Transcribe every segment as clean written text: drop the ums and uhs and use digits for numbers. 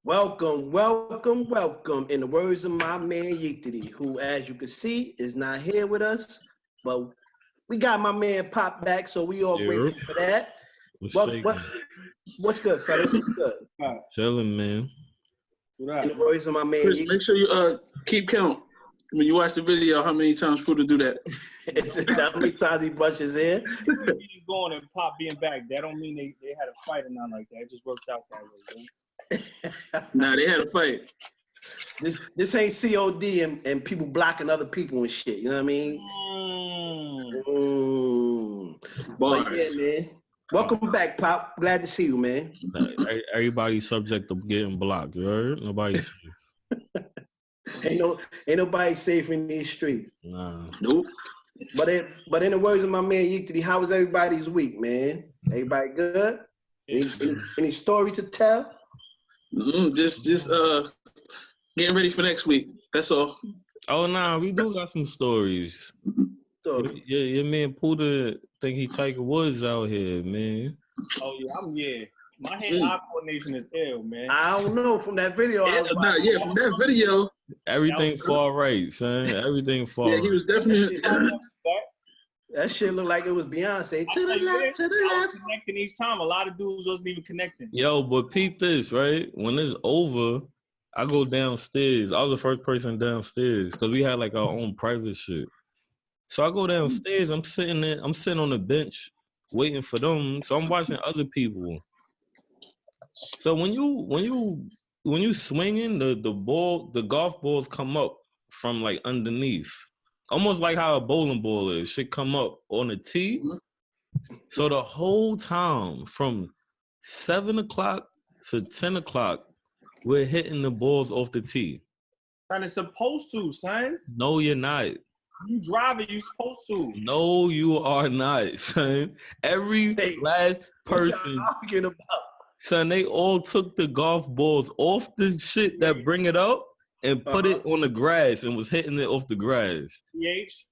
Welcome, welcome, welcome. In the words of my man Yeetity, who, as you can see, is not here with us, but we got my man Pop back, so we all grateful for that. What's good, fellas? What's good? Chilling, man. In the words of my man Chris, Yeetity. make sure you keep count. When you watch the video, how many times people do that? How many times he brushes in? Going and Pop being back, that don't mean they had a fight or nothing like that. It just worked out that way, man. Nah, they had a fight. This ain't COD and people blocking other people and shit. You know what I mean? Bars. Yeah, man. Welcome back, Pop. Glad to see you, man. Everybody's subject to getting blocked. You heard? Nobody's safe. Ain't nobody safe in these streets. Nah. Nope. But in the words of my man Yeetity, how was everybody's week, man? Everybody good? Any story to tell? Just getting ready for next week. That's all. Oh, nah, we do got some stories. Yeah, your man Puda think he Tiger Woods out here, man. Oh, yeah, My hand-eye coordination is ill, man. I don't know. From that video. From that video. Everything far right, son. Everything far right. He was definitely... That shit looked like it was Beyonce. To the left, to the left. I was connecting each time. A lot of dudes wasn't even connecting. Yo, but peep this, right? When it's over, I go downstairs. I was the first person downstairs because we had like our own private shit. So I go downstairs. I'm sitting on the bench waiting for them. So I'm watching other people. So when you swinging, the golf balls come up from like underneath. Almost like how a bowling ball is. Should come up on the tee. So the whole time from 7 o'clock to 10 o'clock, we're hitting the balls off the tee. And it's supposed to, son. No, you're not. You drive it, you supposed to. No, you are not, son. Every last person, son, they all took the golf balls off the shit that bring it up and put it on the grass and was hitting it off the grass. PH,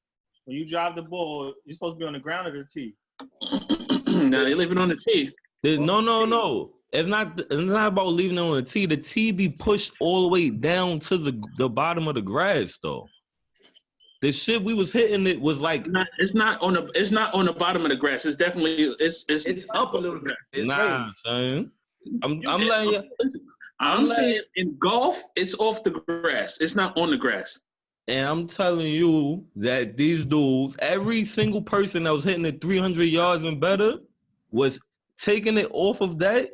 when you drive the ball, you're supposed to be on the ground or the tee. Nah, they leave it on the tee. No. It's not about leaving it on the tee. The tee be pushed all the way down to the bottom of the grass, though. The shit we was hitting it was like it's not on the bottom of the grass. It's definitely it's up a little bit. Nah, son. I'm letting you. I'm saying in golf, it's off the grass. It's not on the grass. And I'm telling you that these dudes, every single person that was hitting it 300 yards and better was taking it off of that,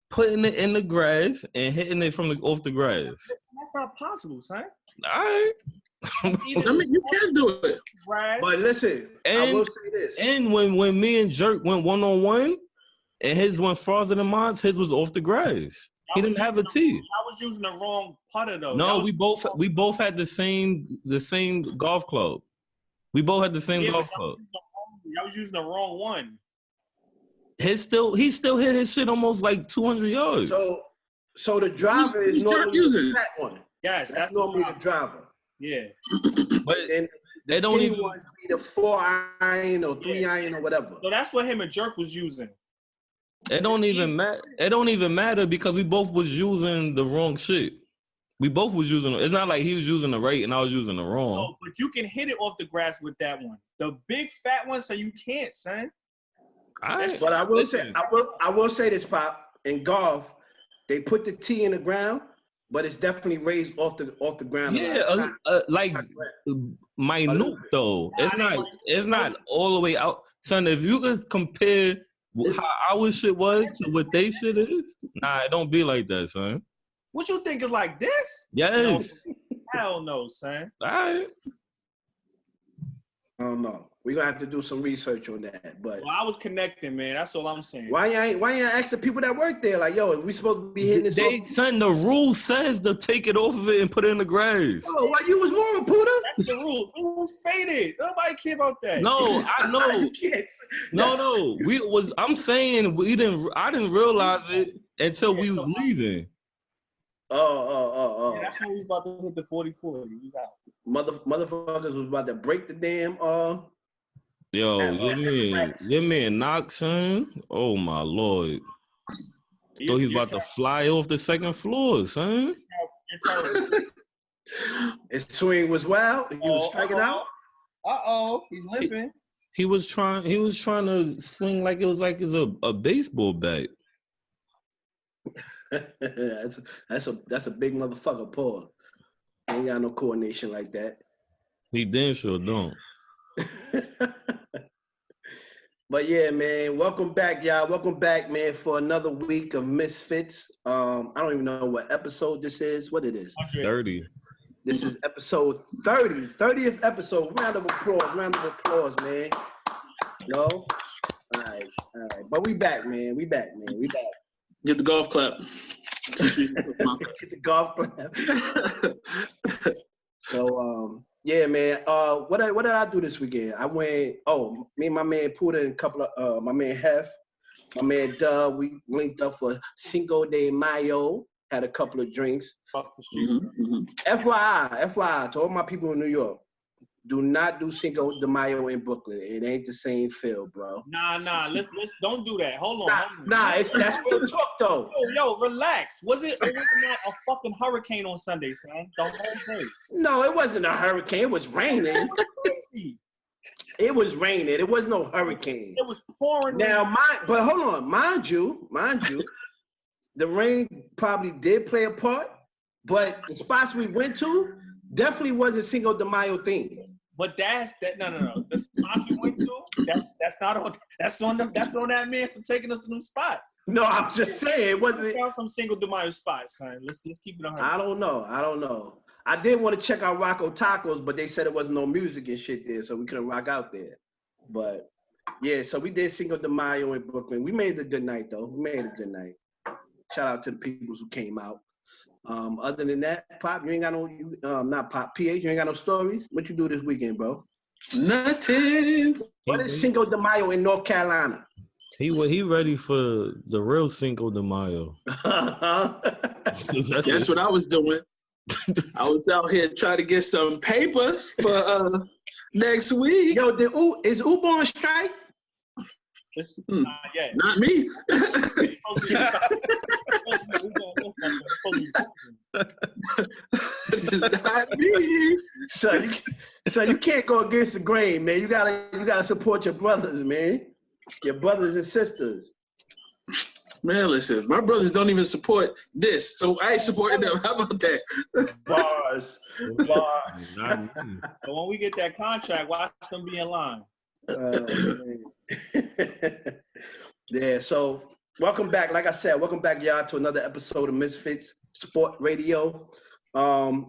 putting it in the grass, and hitting it off the grass. That's not possible, son. All right. I mean, you can do it. But listen, I will say this. And when me and Jerk went one-on-one, and his went farther than mine, his was off the grass. He didn't have a tee. I was using the wrong putter though. No, we both had the same golf club. We both had the same golf club. I was using the wrong one. He still hit his shit almost like 200 yards. So the driver is normally the fat one. Yes, that's normally the driver. Yeah. But then they don't even want to be the 4-iron or 3-iron or whatever. So that's what him and Jerk was using. It don't even matter. It don't even matter because we both was using the wrong shit. We both was using. It's not like he was using the right and I was using the wrong. No, but you can hit it off the grass with that one. The big fat one, so you can't, son. But I will say this, Pop. In golf, they put the tee in the ground, but it's definitely raised off the ground. Yeah, like minute though. It's not all the way out, son. If you can compare how our shit was to what they shit is, nah, it don't be like that, son. What you think is like this? Yes. No, hell no, son. All right. I don't know. We're gonna have to do some research on that. But I was connecting, man. That's all I'm saying. Why you ain't ask the people that work there? Like, yo, are we supposed to be hitting this? Son, the rule says to take it off of it and put it in the grass. Oh, why you was wrong, Puda? That's the rule. It was faded. Nobody care about that. No, I know. No. I'm saying I didn't realize it until we was leaving. Oh. Yeah, that's when we was about to hit the 40-40. We was out. Motherfuckers was about to break the damn Yo, your man Knox, son. Oh my Lord. Thought he was about to fly off the second floor, son. You're terrible. His swing was wild. He was striking out. He's limping. He was trying to swing like it was a baseball bat. that's a big motherfucker, Paul. Ain't got no coordination like that. He damn sure don't. But yeah, man, welcome back, y'all. Welcome back, man, for another week of MizFitz. I don't even know what episode this is. What it is? 30. This is episode 30, 30th episode. Round of applause, man. Yo, all right. But we back, man. We back. Get the golf clap. Get the golf clap. So, yeah, man. What did I do this weekend? I went. Me and my man Puda and a couple of my man Hef, my man Dub. We linked up for Cinco de Mayo. Had a couple of drinks. Fuck the streets. FYI, to all my people in New York, do not do Cinco de Mayo in Brooklyn. It ain't the same feel, bro. Nah. Let's don't do that. Hold on. That's real talk though. Yo, relax. It wasn't not a fucking hurricane on Sunday, son. The whole day. No, it wasn't a hurricane. It was raining. It was crazy. It was raining. It was no hurricane. It was pouring. Now, but hold on, mind you, the rain probably did play a part, but the spots we went to definitely wasn't Cinco de Mayo themed. But no. The spots we went to, that's not on. That's on them. That's on that man for taking us to them spots. No, I'm just saying it wasn't. We found some Cinco de Mayo spots, son. Let's keep it 100. I don't know. I did want to check out Rocco Tacos, but they said there wasn't no music and shit there, so we couldn't rock out there. But yeah, so we did Cinco de Mayo in Brooklyn. We made it a good night though. Shout out to the people who came out. Other than that, Pop, you ain't got no, not Pop, PH, you ain't got no stories? What you do this weekend, bro? Nothing. What is Cinco de Mayo in North Carolina? He ready for the real Cinco de Mayo. That's what I was doing. I was out here trying to get some papers for next week. Yo, is Uber on strike? Not yet. Not me. Not me. So you can't go against the grain, man. You gotta support your brothers, man. Your brothers and sisters. Man, listen, my brothers don't even support this, so I ain't supporting them. How about that? Bars. But when we get that contract, watch them be in line. Yeah, so welcome back. Like I said, welcome back, y'all, to another episode of MizFitz Sport Radio.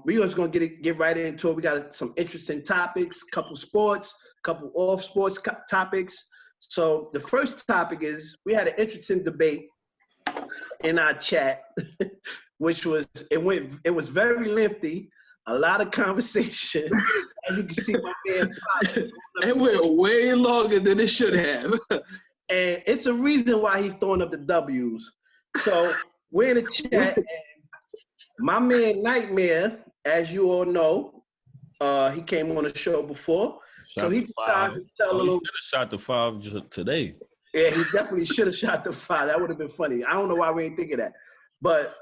We just gonna get right into it. We got some interesting topics, couple sports, couple off sports topics. So the first topic is we had an interesting debate in our chat, which was it was very lengthy. A lot of conversation. As you can see, my man Pop. It went way longer than it should have. And it's a reason why he's throwing up the W's. So we're in the chat, and my man Nightmare, as you all know, he came on the show before. So he decided to tell a little. He should have shot the 5 today. Yeah, he definitely should have shot the 5. That would have been funny. I don't know why we ain't think of that. But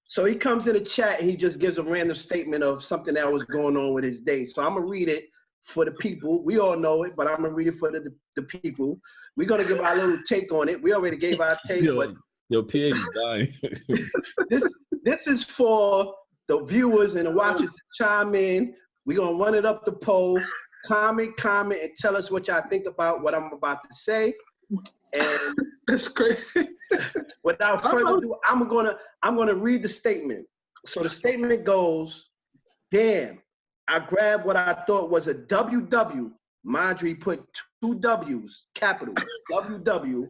so he comes in the chat and he just gives a random statement of something that was going on with his day. So I'm going to read it for the people. We all know it, but I'm going to read it for the people. We're going to give our little take on it. We already gave our take. But your PH is dying. this is for the viewers and the watchers to chime in. We're going to run it up the poll. Comment, and tell us what y'all think about what I'm about to say. And that's crazy. Without further ado, I'm gonna read the statement. So the statement goes, damn, I grabbed what I thought was a WW. Marjorie put 2 W's, capital, WW.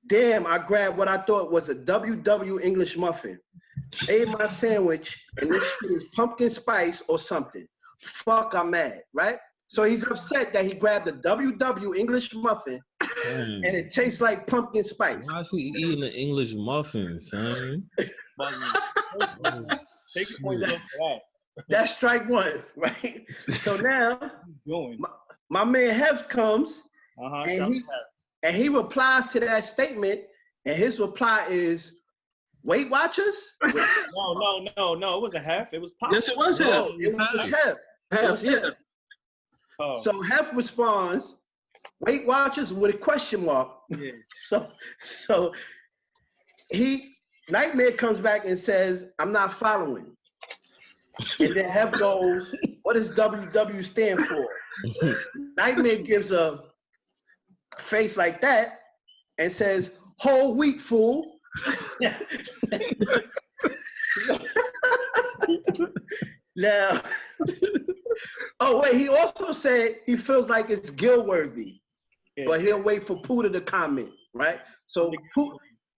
Damn, I grabbed what I thought was a WW English muffin. Ate my sandwich, and this shit is pumpkin spice or something. Fuck, I'm mad, right? So he's upset that he grabbed a WW English muffin, and it tastes like pumpkin spice. Why is he eating an English muffin, son? Take your points out for that. That's strike 1, right? So now, my man Hef comes, and he replies to that statement, And his reply is, Weight Watchers? No. It wasn't Hef. It was Pop. Yes, it was Hef. No, it was Hef. Hef, yeah. Oh. So Hef responds, Weight Watchers with a question mark. Yeah. So Nightmare comes back and says, I'm not following. And then Hef goes, what does WW stand for? Nightmare gives a face like that and says, whole wheat, fool. Now, oh wait, he also said he feels like it's gill-worthy, but he'll wait for Puda to comment, right? So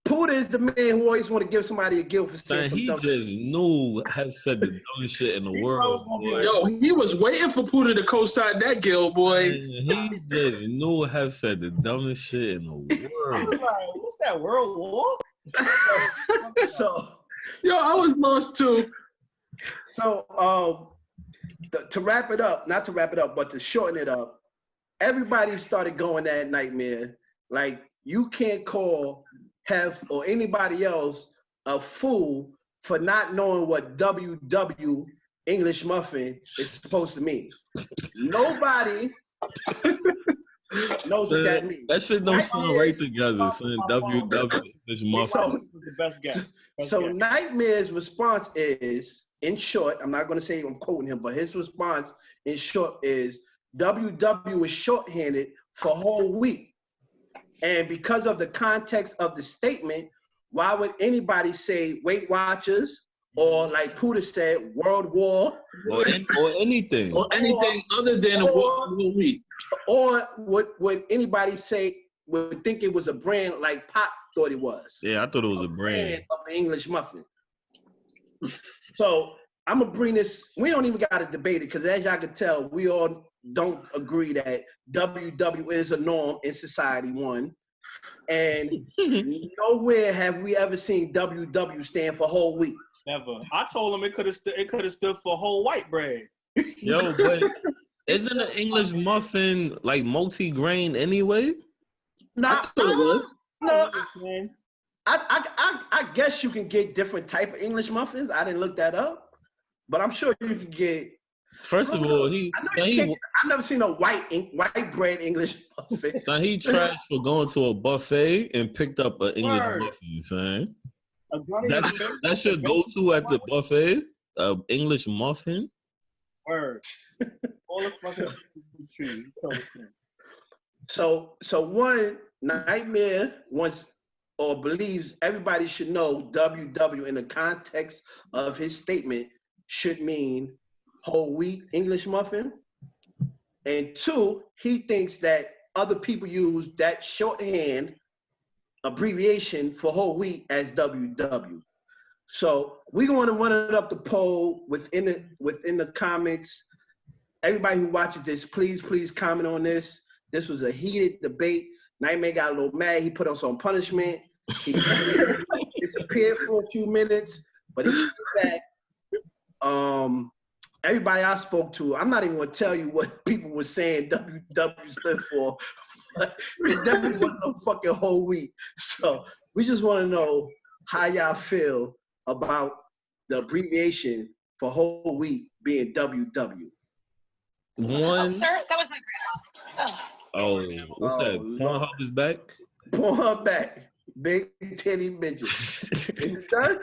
Puda is the man who always want to give somebody a gill for saying something. He just knew Hef said the dumbest shit in the world, boy. Yo, he was waiting for Puda to co-sign that gill, boy. He just knew Hef said the dumbest shit in the world. Like, what's that, World War? Yo, I was lost too. So, to wrap it up, not to wrap it up, but to shorten it up, everybody started going at Nightmare. Like, you can't call Hef or anybody else a fool for not knowing what WW English muffin is supposed to mean. Nobody knows what that means. That shit don't sound right together, son. WW English muffin. Was the best guess. Nightmare's response is, in short, I'm not going to say I'm quoting him, but his response in short is WW is shorthanded for whole wheat. And because of the context of the statement, why would anybody say Weight Watchers or, like Puda said, World War? Or anything. Or anything other than a whole wheat. Or would anybody would think it was a brand like Pop thought it was? Yeah, I thought it was a brand of an English muffin. So I'm gonna bring this. We don't even got to debate it because, as y'all can tell, we all don't agree that WW is a norm in society. One, and nowhere have we ever seen WW stand for whole wheat. Never. I told him it could have stood for whole white bread. Yo, but isn't an English muffin like multi-grain anyway? Nah, it was. No. I guess you can get different type of English muffins. I didn't look that up, but I'm sure you can get. First of all, I've never seen a white bread English muffin. Now he trashed for going to a buffet and picked up an English muffin, son. That should go to at the buffet, English muffin. Word. All the fucking tree. So one, Nightmare wants or believes everybody should know WW in the context of his statement should mean whole wheat English muffin. And two, he thinks that other people use that shorthand abbreviation for whole wheat as WW. So we're going to run it up the poll within the comments. Everybody who watches this, please comment on this. This was a heated debate. Nightmare got a little mad. He put us on punishment. He disappeared for a few minutes, but he came back. Everybody I spoke to, I'm not even going to tell you what people were saying WW stood for, but it definitely wasn't no fucking whole wheat. So we just want to know how y'all feel about the abbreviation for whole wheat being WW. One. Oh, sir, that was my grandma. Oh, what's that? Pornhub is back? Pornhub back. Big titty midget. Is it done?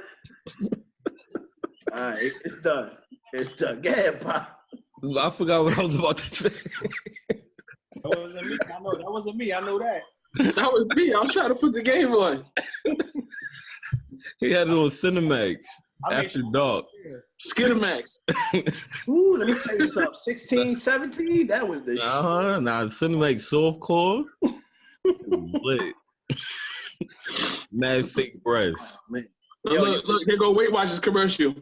All right, it's done. It's done. Go ahead, Pop. I forgot what I was about to say. That wasn't me. I know that wasn't me. I know that. That was me. I was trying to put the game on. He had it on Cinemax after dark. Skidamax. Ooh, let me tell you something. 16, 17, that was the shit. Nah, Cinemax softcore. Lit. Mad fake breasts. Man. Look, here go Weight Watchers commercial.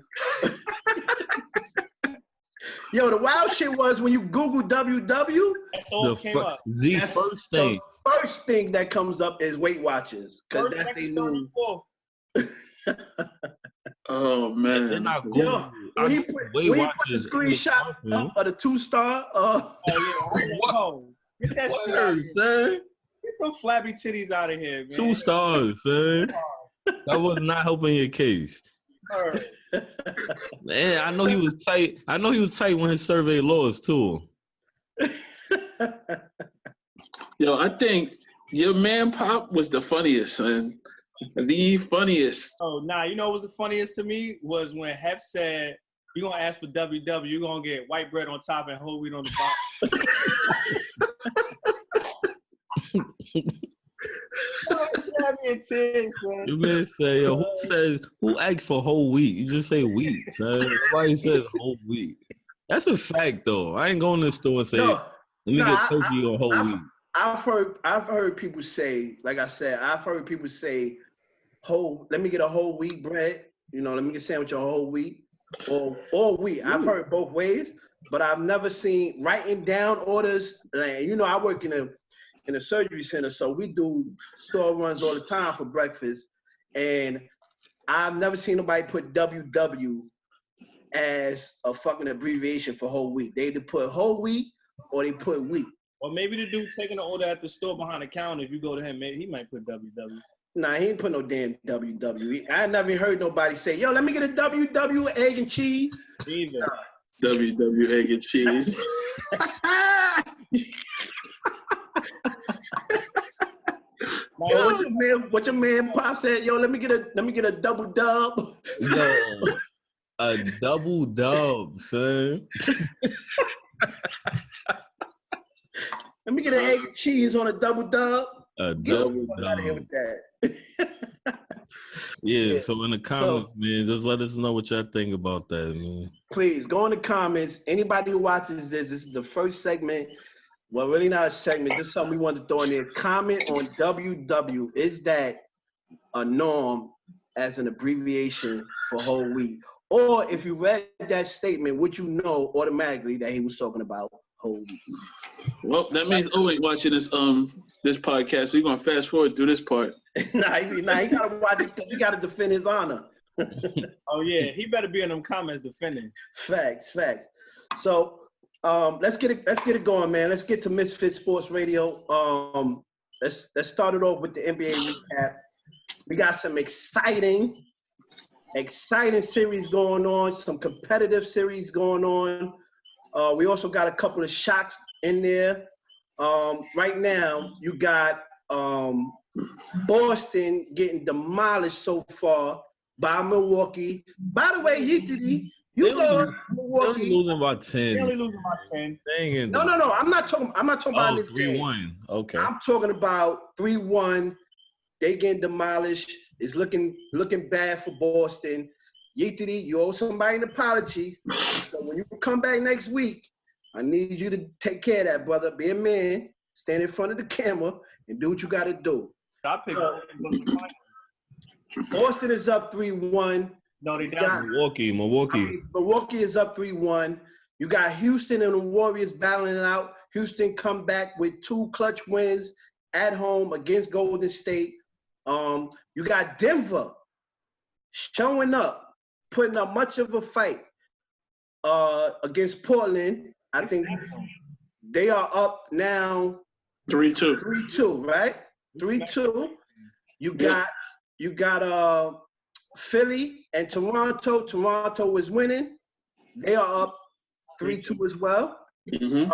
Yo, the wild shit was when you Google WW, That's all came up. The first thing. The first thing that comes up is Weight Watchers. Because that's they new. Oh, man. Then I Yo, when he put the screenshot up of the 2-star, oh, yeah. Get that shit out of here. Son. Get them flabby titties out of here, man. 2 stars, man. That was not helping your case. Word. Man, I know he was tight. I know he was tight when his survey lost too. Yo, I think your man Pop was the funniest, son. The funniest. Oh, nah, you know what was the funniest to me was when Hef said, you're going to ask for WW, you're going to get white bread on top and whole wheat on the bottom. You man say, yo, who asked for whole wheat? You just say wheat, son. Nobody says whole wheat. That's a fact, though. I ain't going to the store and say, let me get turkey on whole wheat. I've heard people say, like I said, I've heard people say, let me get a whole wheat bread. You know, let me get a sandwich on whole wheat or wheat. I've heard both ways, but I've never seen writing down orders. Like, you know, I work in a surgery center, so we do store runs all the time for breakfast, and I've never seen nobody put WW as a fucking abbreviation for whole wheat. They either put whole wheat or they put wheat. Or maybe the dude taking the order at the store behind the counter, if you go to him, maybe he might put WW. Nah, he ain't put no damn WW. I never heard nobody say, yo, let me get a WW egg and cheese. Either. WW egg and cheese. What your man Pop said, yo, let me get a double dub. Yo, a double dub, son. Let me get an egg and cheese on a double dub. A double dub. Yeah, so in the comments, man, just let us know what y'all think about that, man. Please, go in the comments. Anybody who watches this is the first segment. Well, really not a segment. This is something we want to throw in there. Comment on WW. Is that a norm as an abbreviation for whole wheat? Or if you read that statement, would you know automatically that he was talking about whole wheat? Well, that means Owen watching this podcast, so you're gonna fast forward through this part. nah, he gotta watch this because he gotta defend his honor. Oh yeah, he better be in them comments defending. Facts. So let's get it going, man. Let's get to MizFitz Sports Radio. Let's start it off with the NBA recap. We got some exciting series going on, some competitive series going on. We also got a couple of shots in there. Right now, you got Boston getting demolished so far by Milwaukee. By the way, you go Milwaukee. They're losing by 10. They're only losing by 10. No. I'm not talking about this 3-1. Okay. I'm talking about 3-1. They getting demolished. It's looking bad for Boston. Yeetity, you owe somebody an apology. So when you come back next week, I need you to take care of that, brother. Be a man, stand in front of the camera, and do what you got to do. I picked Boston is up 3-1. No, they down. Milwaukee. Milwaukee is up 3-1. You got Houston and the Warriors battling it out. Houston come back with 2 clutch wins at home against Golden State. You got Denver showing up, putting up much of a fight against Portland. I think they are up now 3-2. 3-2, right? 3-2. You got Philly and Toronto. Toronto is winning. They are up 3-2 as well. Mm-hmm.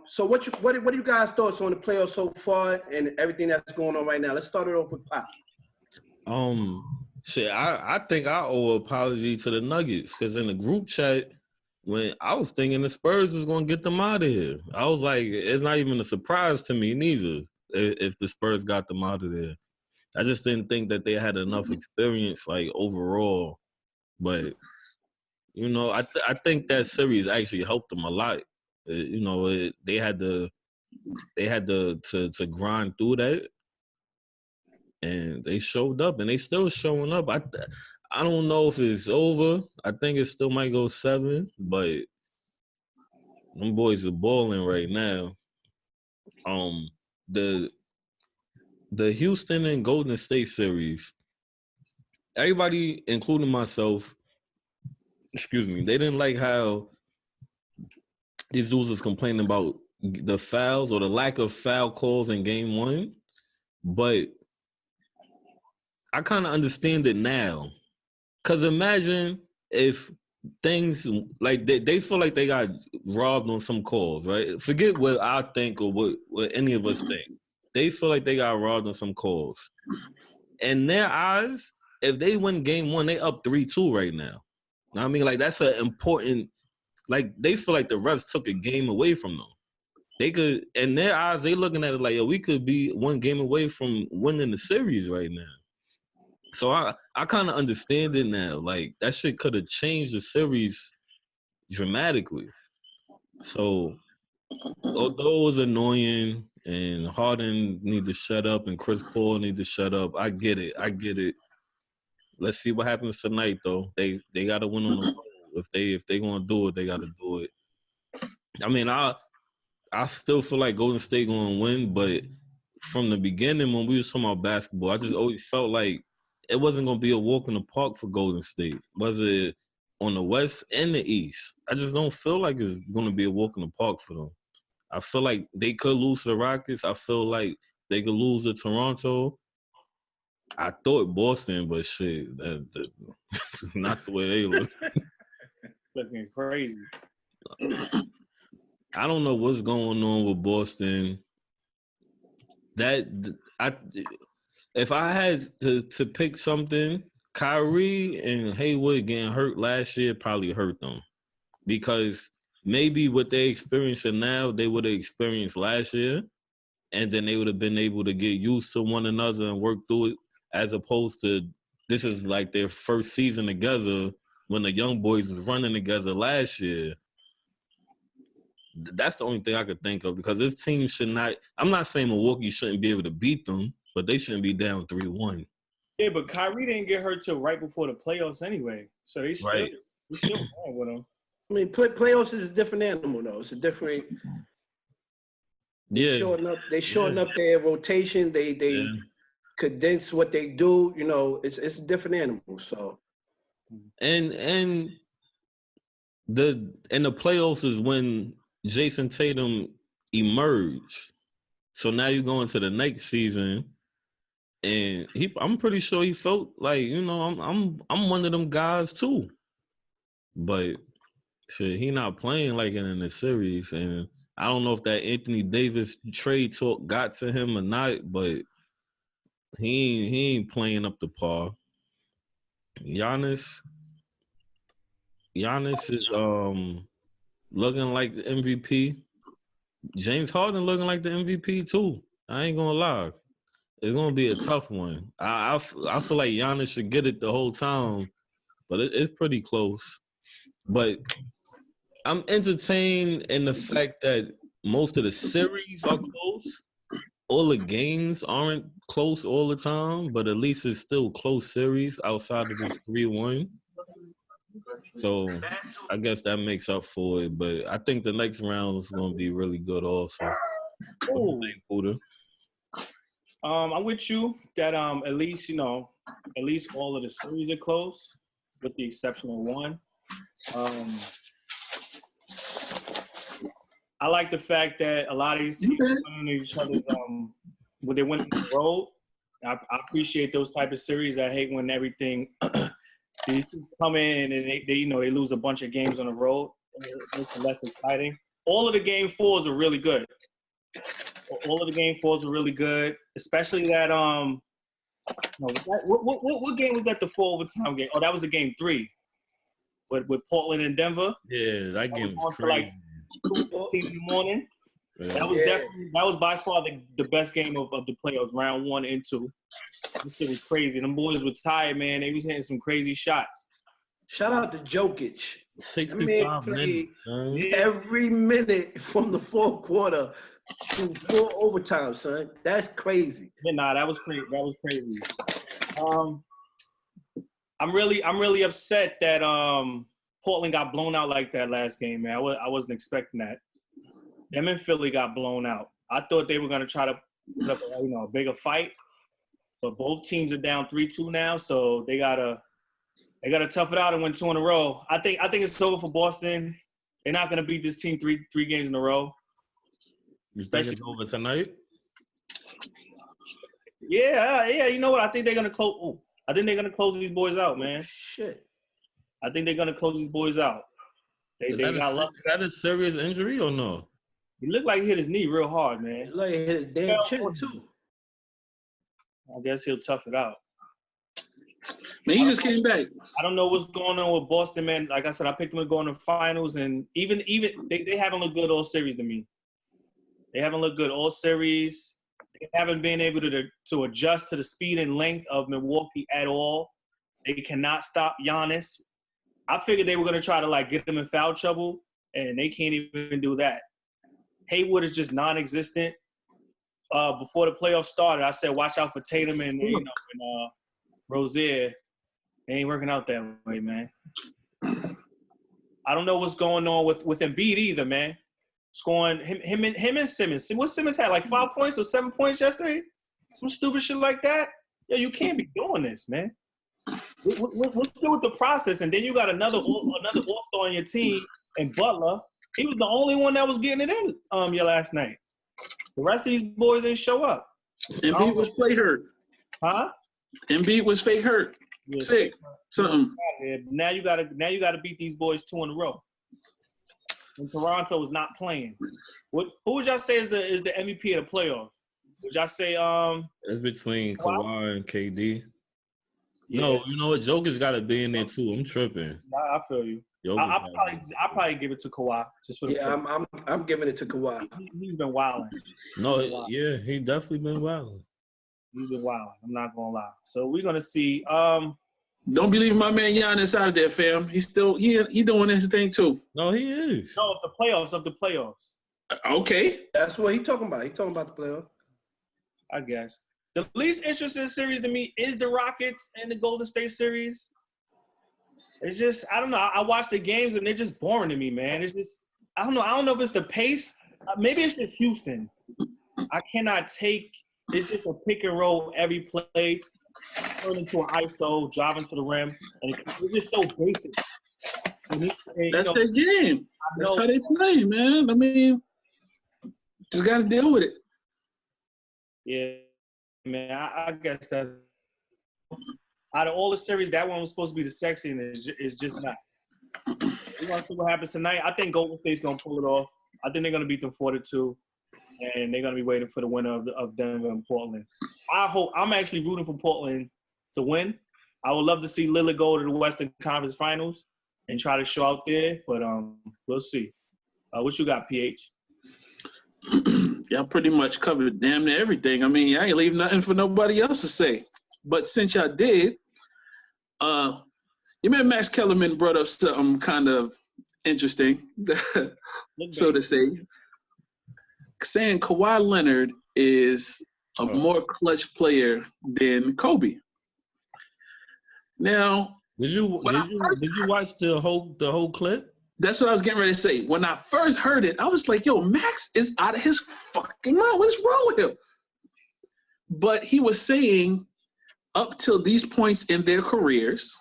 So what are you guys' thoughts on the playoffs so far and everything that's going on right now? Let's start it off with Pop. I think I owe an apology to the Nuggets because in the group chat, when I was thinking the Spurs was going to get them out of here. I was like, it's not even a surprise to me neither if the Spurs got them out of there. I just didn't think that they had enough experience, like, overall. But, you know, I think that series actually helped them a lot. You know, they had to grind through that. And they showed up, and they still showing up. I don't know if it's over. I think it still might go 7, but them boys are balling right now. The Houston and Golden State series, everybody, including myself, they didn't like how these dudes was complaining about the fouls or the lack of foul calls in game 1. but I kind of understand it now. Because imagine if things like they feel like they got robbed on some calls, right? Forget what I think or what any of us think. They feel like they got robbed on some calls. In their eyes, if they win game 1, they up 3-2 right now. Know what I mean? Like, that's an important, like, they feel like the refs took a game away from them. They could, in their eyes, they looking at it like, yo, we could be one game away from winning the series right now. So I kind of understand it now. Like, that shit could have changed the series dramatically. So, although it was annoying and Harden need to shut up and Chris Paul need to shut up, I get it. Let's see what happens tonight, though. They got to win on the road. If they gonna do it, they got to do it. I mean, I still feel like Golden State gonna win, but from the beginning when we was talking about basketball, I just always felt like it wasn't gonna be a walk in the park for Golden State, whether it on the West and the East. I just don't feel like it's gonna be a walk in the park for them. I feel like they could lose to the Rockets. I feel like they could lose to Toronto. I thought Boston, but shit, not the way they look. Looking crazy. I don't know what's going on with Boston. If I had to pick something, Kyrie and Hayward getting hurt last year probably hurt them, because maybe what they experiencing now, they would have experienced last year, and then they would have been able to get used to one another and work through it, as opposed to this is like their first season together when the young boys was running together last year. That's the only thing I could think of, because this team should not – I'm not saying Milwaukee shouldn't be able to beat them, but they shouldn't be down 3-1. Yeah, but Kyrie didn't get hurt till right before the playoffs anyway. So they still playing with him. I mean, playoffs is a different animal, though. It's a different – Yeah. They shorten up their rotation. They condense what they do. You know, it's a different animal. So, and the playoffs is when Jason Tatum emerged. So now you go into the next season, and I'm pretty sure he felt like, you know, I'm one of them guys too. But shit, he not playing like it in the series, and I don't know if that Anthony Davis trade talk got to him or not, but he ain't playing up to par. Giannis is looking like the MVP. James Harden looking like the MVP too. I ain't gonna lie. It's gonna be a tough one. I feel like Giannis should get it the whole time, but it's pretty close. But I'm entertained in the fact that most of the series are close. All the games aren't close all the time, but at least it's still close series outside of this 3-1. So I guess that makes up for it. But I think the next round is going to be really good also. I'm with you that at least all of the series are close, with the exception of one. I like the fact that a lot of these teams are winning each other's when they win on the road. I appreciate those type of series. I hate when everything these teams come in and they lose a bunch of games on the road. It makes it less exciting. All of the game fours are really good. Especially that what game was that? The 4 overtime game. Oh, that was a game 3 with Portland and Denver. Yeah, that game was crazy. Like 2:15 in the morning. Yeah. That was by far the best game of the playoffs, round 1 and 2. This shit was crazy. Them boys were tired, man. They was hitting some crazy shots. Shout out to Jokic. 65 minutes, son. Every minute from the fourth quarter to 4 overtime, son. That's crazy. Yeah, nah, that was crazy. I'm really upset that Portland got blown out like that last game, man. I wasn't expecting that. Them and Philly got blown out. I thought they were gonna try to put up a bigger fight, but both teams are down 3-2 now, so they gotta tough it out and win 2 in a row. I think it's over for Boston. They're not gonna beat this team three games in a row. You think it's over tonight? Yeah. You know what? I think they're gonna close. Oh, I think they're gonna close these boys out, man. Shit. I think they're gonna close these boys out. They got lucky. Is that a serious injury or no? He looked like he hit his knee real hard, man. Like he hit his damn chin too. I guess he'll tough it out. Man, he just came back. I don't know what's going on with Boston, man. Like I said, I picked them to go in the finals, and even they haven't looked good all series to me. They haven't looked good all series. They haven't been able to adjust to the speed and length of Milwaukee at all. They cannot stop Giannis. I figured they were going to try to, like, get him in foul trouble, and they can't even do that. Haywood is just non-existent. Before the playoffs started, I said, watch out for Tatum and Rozier. It ain't working out that way, man. I don't know what's going on with Embiid either, man. Scoring him and Simmons. What Simmons had, like 5 points or 7 points yesterday? Some stupid shit like that? Yo, you can't be doing this, man. What's good with the process? And then you got another all-star on your team, and Butler. He was the only one that was getting it in your last night. The rest of these boys didn't show up. Embiid was fake hurt. Huh? Embiid was fake hurt. Yeah. Sick. Something. Now you gotta beat these boys 2 in a row. And Toronto is not playing. Who would y'all say is the MVP of the playoffs? Would y'all say It's between Kawhi and KD. Yeah. No, you know what? Joker's got to be in there too. I'm tripping. I feel you. I'll probably give it to Kawhi just for the Yeah, I'm giving it to Kawhi. He's been wilding. No, yeah, he definitely been wilding. He's been wilding. I'm not gonna lie. So we're gonna see. Don't believe my man Giannis out of there, fam. He's still he doing his thing too. No, he is. No, of the playoffs. Okay. That's what he talking about. He talking about the playoff. I guess. The least interesting series to me is the Rockets and the Golden State series. It's just, I don't know. I watch the games and they're just boring to me, man. It's just, I don't know. I don't know if it's the pace. Maybe it's just Houston. I cannot take, it's just a pick and roll every play, turn into an ISO, driving to the rim. And it's just so basic. That's their game. That's how they play, man. I mean, just got to deal with it. Yeah, man, I guess that's out of all the series, that one was supposed to be the sexy, and it's just not. We're gonna see what happens tonight. I think Golden State's gonna pull it off. I think they're gonna beat them 4-2, and they're gonna be waiting for the winner of Denver and Portland. I'm actually rooting for Portland to win. I would love to see Lillard go to the Western Conference Finals and try to show out there, but we'll see. What you got, PH? Y'all pretty much covered damn near everything. I mean, I ain't leave nothing for nobody else to say. But since y'all did, your man Max Kellerman brought up something kind of interesting, so to say, saying Kawhi Leonard is a more clutch player than Kobe. Now, did you watch the whole clip? That's what I was getting ready to say. When I first heard it, I was like, yo, Max is out of his fucking mind. What's wrong with him? But he was saying up till these points in their careers,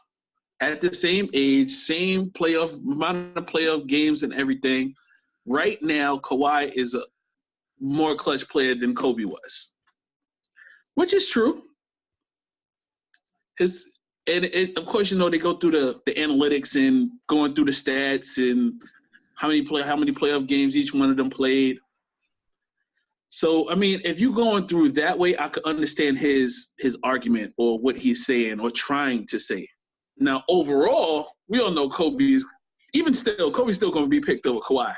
at the same age, same amount of playoff games and everything, right now, Kawhi is a more clutch player than Kobe was, which is true. Of course, you know, they go through the analytics and going through the stats and how many playoff games each one of them played. So, I mean, if you're going through that way, I could understand his argument or what he's saying or trying to say. Now, overall, we all know Kobe's still going to be picked over Kawhi.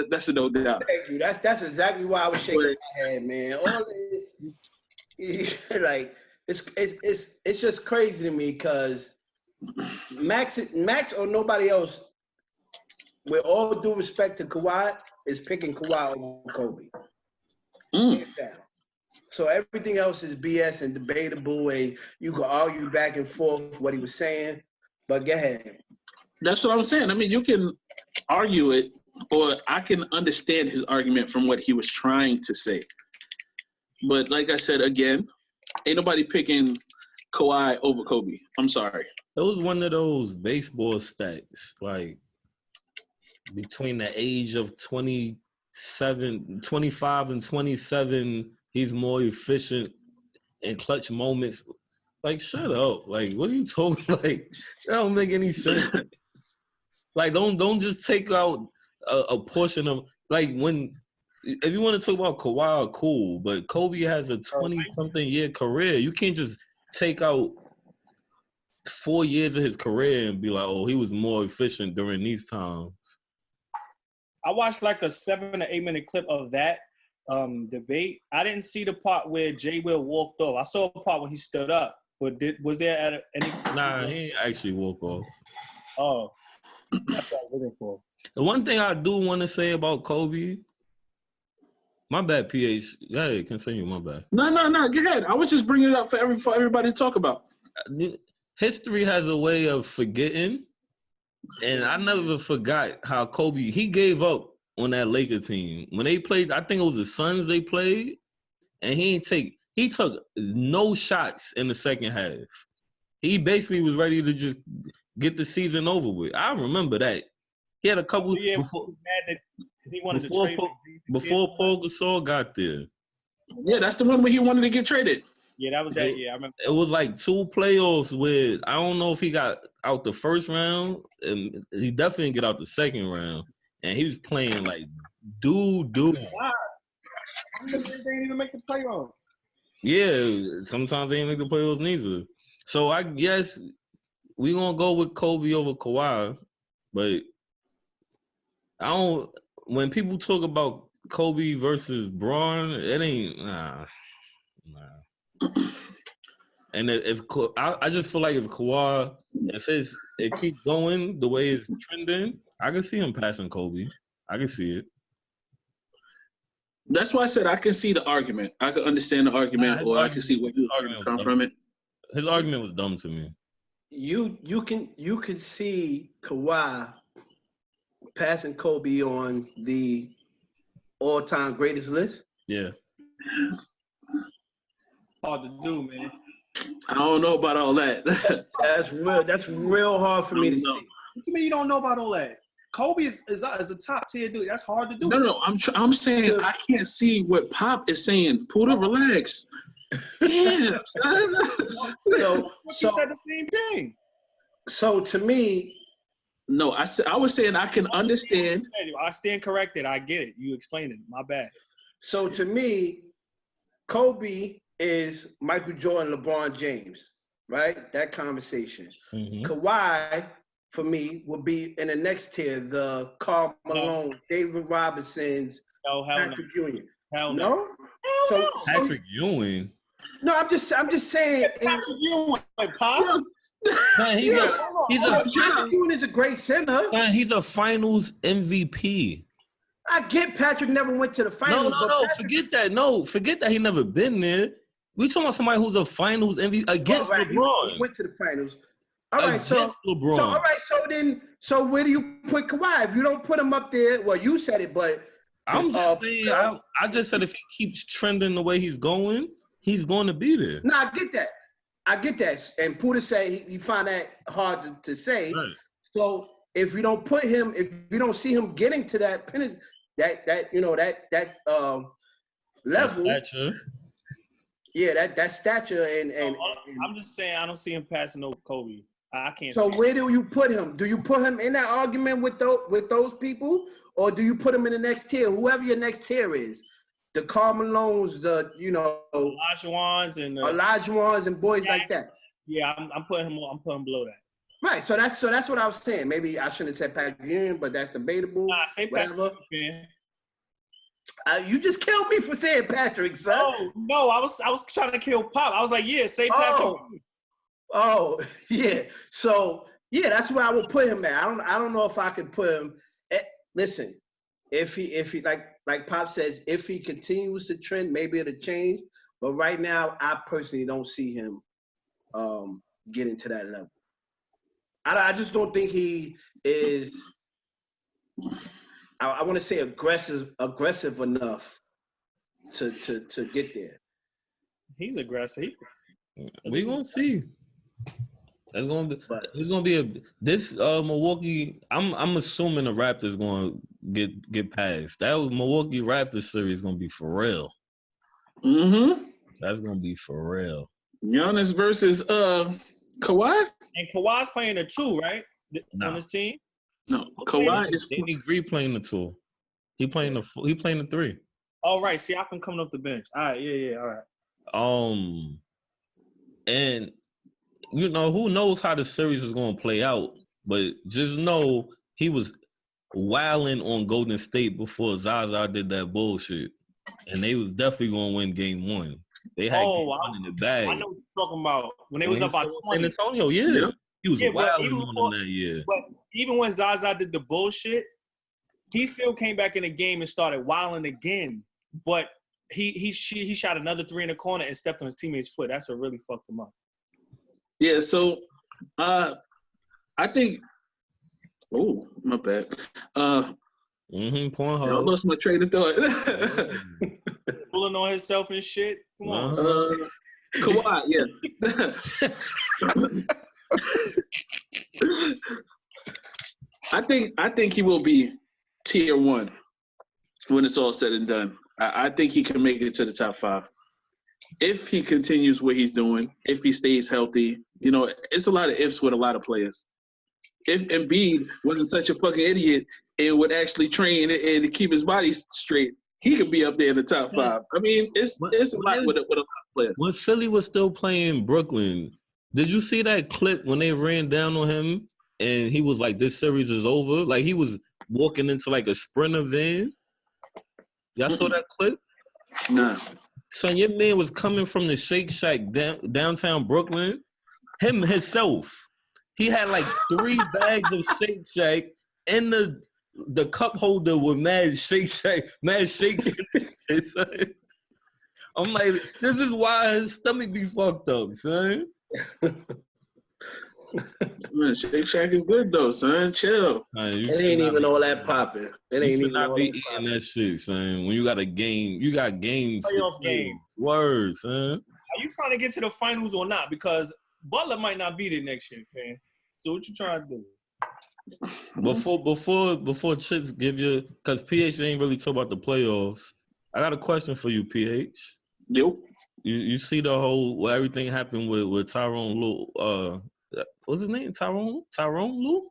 That's a no doubt. Thank you. That's exactly why I was shaking my head, man. All this, like, it's just crazy to me because Max or nobody else, with all due respect to Kawhi, is picking Kawhi over Kobe. So everything else is BS and debatable, and you can argue back and forth what he was saying. But go ahead. That's what I was saying. I mean, you can argue it, or I can understand his argument from what he was trying to say. But like I said, again, ain't nobody picking Kawhi over Kobe. I'm sorry. It was one of those baseball stats, like between the age of 25 and 27, he's more efficient in clutch moments. Like, shut up. Like, what are you talking? Like, that don't make any sense. Like, don't just take out a portion of, like, when, if you want to talk about Kawhi, cool, but Kobe has a 20-something year career. You can't just take out 4 years of his career and be like, oh, he was more efficient during these times. I watched like a 7 or 8 minute clip of that debate. I didn't see the part where J. Will walked off. I saw a part when he stood up, but was there any? Nah, he ain't actually walk off. Oh, that's what I was looking for. The one thing I do want to say about Kobe, my bad, PH. Yeah, continue. My bad. No. Go ahead. I was just bringing it up for everybody to talk about. History has a way of forgetting, and I never forgot how Kobe, he gave up on that Laker team. When they played, I think it was the Suns they played, and he took no shots in the second half. He basically was ready to just get the season over with. I remember that. He had a couple before Paul Gasol got there. Yeah, that's the one where he wanted to get traded. Yeah, that was that. Yeah, I remember. It was like 2 playoffs where I don't know if he got out the first round, and he definitely didn't get out the second round. And he was playing like dude. Wow. They didn't even make the playoffs. Yeah, sometimes they didn't make the playoffs neither. So I guess we gonna go with Kobe over Kawhi, but I don't. When people talk about Kobe versus Braun, it ain't nah. And if I just feel like if Kawhi, if it keeps going the way it's trending, I can see him passing Kobe. I can see it. That's why I said I can see the argument. I can understand the argument, or I can see where you come from it. His argument was dumb to me. You can see Kawhi passing Kobe on the all-time greatest list. Yeah. Hard to do, man. I don't know about all that. That's real hard for me to see. What you mean you don't know about all that? Kobe is a top tier dude. That's hard to do. No. I'm saying I can't see what Pop is saying. Puda, relax. Damn. So you said the same thing. So to me, no, I was saying I can understand. I stand corrected. I get it. You explained it. My bad. So to me, Kobe is Michael Jordan, LeBron James, right? That conversation. Mm-hmm. Kawhi, for me, would be in the next tier, the Karl Malone, David Robinsons, Patrick Ewing. Hell no. Patrick Ewing. No, I'm just saying. Patrick Ewing, Pop. Man, Patrick Ewing is a great center. Man, he's a Finals MVP. I get Patrick never went to the finals. No, forget that. Forget that he never been there. We talking about somebody who's a Finals MVP against LeBron. He went to the finals. All right, LeBron. So where do you put Kawhi? If you don't put him up there, well, you said it, but I'm just saying. I just said if he keeps trending the way he's going to be there. No, I get that. And Puda say he find that hard to say. Right. So if you don't put him, if you don't see him getting to that level, stature. Yeah, that stature and I'm just saying I don't see him passing over Kobe. I can't. So where do you put him? Do you put him in that argument with those people, or do you put him in the next tier? Whoever your next tier is, the Karl Malones, Olajuwons and boys like that. Yeah, I'm putting him below that. Right. So that's what I was saying. Maybe I shouldn't have said Patrick Ewing, but that's debatable. Nah, say Patrick. You just killed me for saying Patrick, son. Oh no, I was trying to kill Pop. I was like, yeah, say Patrick. Oh, yeah. So yeah, that's where I would put him at. I don't know if I could put him. Listen, if he like Pop says, if he continues to trend, maybe it'll change. But right now, I personally don't see him getting to that level. I just don't think he is. I want to say aggressive enough to get there. He's aggressive. We're gonna see. It's gonna be this Milwaukee. I'm assuming the Raptors gonna get past. That Milwaukee Raptors series gonna be for real. Mm-hmm. That's gonna be for real. Giannis versus Kawhi. And Kawhi's playing the 2, right? No. On his team. No, Kawhi is. Danny Green playing the 2. He playing the 3. All right. See, I can come off the bench. All right. Yeah. All right. And you know, who knows how the series is gonna play out, but just know he was wilding on Golden State before Zaza did that bullshit. And they was definitely gonna win game 1. They had game 1 in the bag. I know what you're talking about. When they was up by 20. San Antonio, yeah. He was wilding on them that year. But even when Zaza did the bullshit, he still came back in the game and started wilding again. But he shot another 3 in the corner and stepped on his teammate's foot. That's what really fucked him up. Yeah, so I think oh, my bad. I lost my train of thought. Pulling on himself and shit. Come on. Kawhi, yeah. I think he will be tier 1 when it's all said and done. I think he can make it to the top 5 if he continues what he's doing. If he stays healthy, you know, it's a lot of ifs with a lot of players. If Embiid wasn't such a fucking idiot and would actually train and keep his body straight, he could be up there in the top 5. I mean, it's a lot with a lot of players. When Philly was still playing Brooklyn, did you see that clip when they ran down on him and he was like, "This series is over"? Like he was walking into like a Sprinter van. Y'all saw that clip? Nah. Son, your man was coming from the Shake Shack downtown Brooklyn. Himself. He had like 3 bags of Shake Shack in the cup holder with mad shakes. I'm like, this is why his stomach be fucked up, son. Man, Shake Shack is good though, son. Chill. It ain't even all that popping. It ain't even not be eating that shit, son. When you got a game, you got games. Playoff games. Words, son. Are you trying to get to the finals or not? Because Butler might not be there next year, fam. So what you trying to do? Before Chips give you, because PH ain't really talk about the playoffs. I got a question for you, PH. Yep. You see the whole everything happened with Tyrone Lue. What's his name? Tyrone Lue?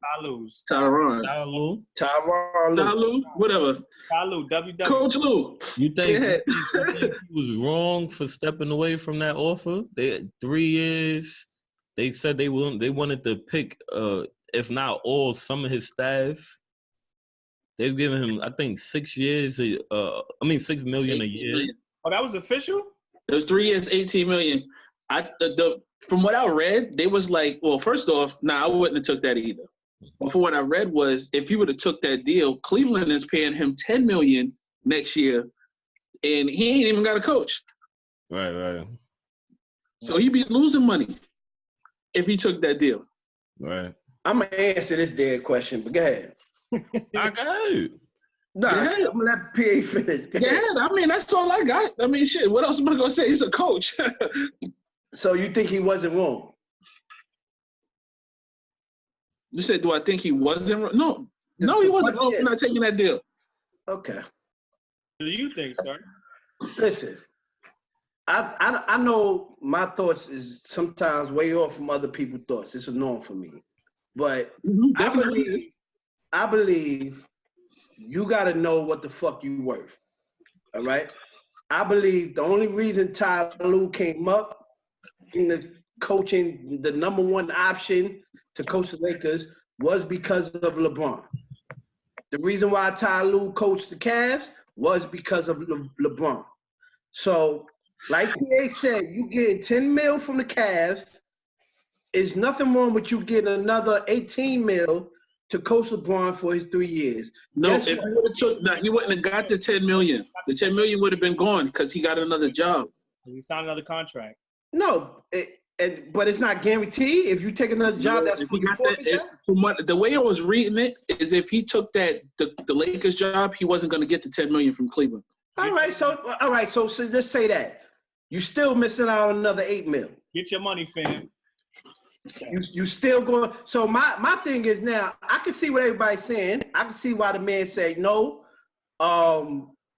Tyronn Lue. Whatever. Lue, WW. Coach Lue. You think he was wrong for stepping away from that offer? They had 3 years. They said they wanted to pick, if not all, some of his staff. They've given him, I think, 6 years. $6 million a year. Million. Oh, that was official? It was 3 years, $18 million. From what I read, they was like, well, first off, I wouldn't have took that either. But from what I read was, if he would have took that deal, Cleveland is paying him $10 million next year, and he ain't even got a coach. Right. So he'd be losing money if he took that deal. Right. I'm gonna answer this dead question, but go ahead. I got it. No, I'm gonna let PA finish. Yeah, I mean, that's all I got. I mean, shit, what else am I gonna say? He's a coach. So you think he wasn't wrong? You said, do I think he wasn't wrong? No, he wasn't wrong for not taking that deal. Okay. What do you think, sir? Listen, I know my thoughts is sometimes way off from other people's thoughts. It's a norm for me. But I believe you got to know what the fuck you worth. All right? I believe the only reason Ty Lue came up in the coaching, the number 1 option to coach the Lakers was because of LeBron. The reason why Ty Lue coached the Cavs was because of LeBron. So, like PA said, you getting $10 million from the Cavs. There's nothing wrong with you getting another $18 million to coach LeBron for his 3 years. No, if he would have took, he wouldn't have got the $10 million. The $10 million would have been gone because he got another job. He signed another contract. No, but it's not guaranteed. If you take another job, that's the way I was reading it is if he took the Lakers job, he wasn't going to get the $10 million from Cleveland. All right, so let's say that you still missing out on another $8 million. Get your money, fam. You still going. So my thing is now I can see what everybody's saying. I can see why the man said no.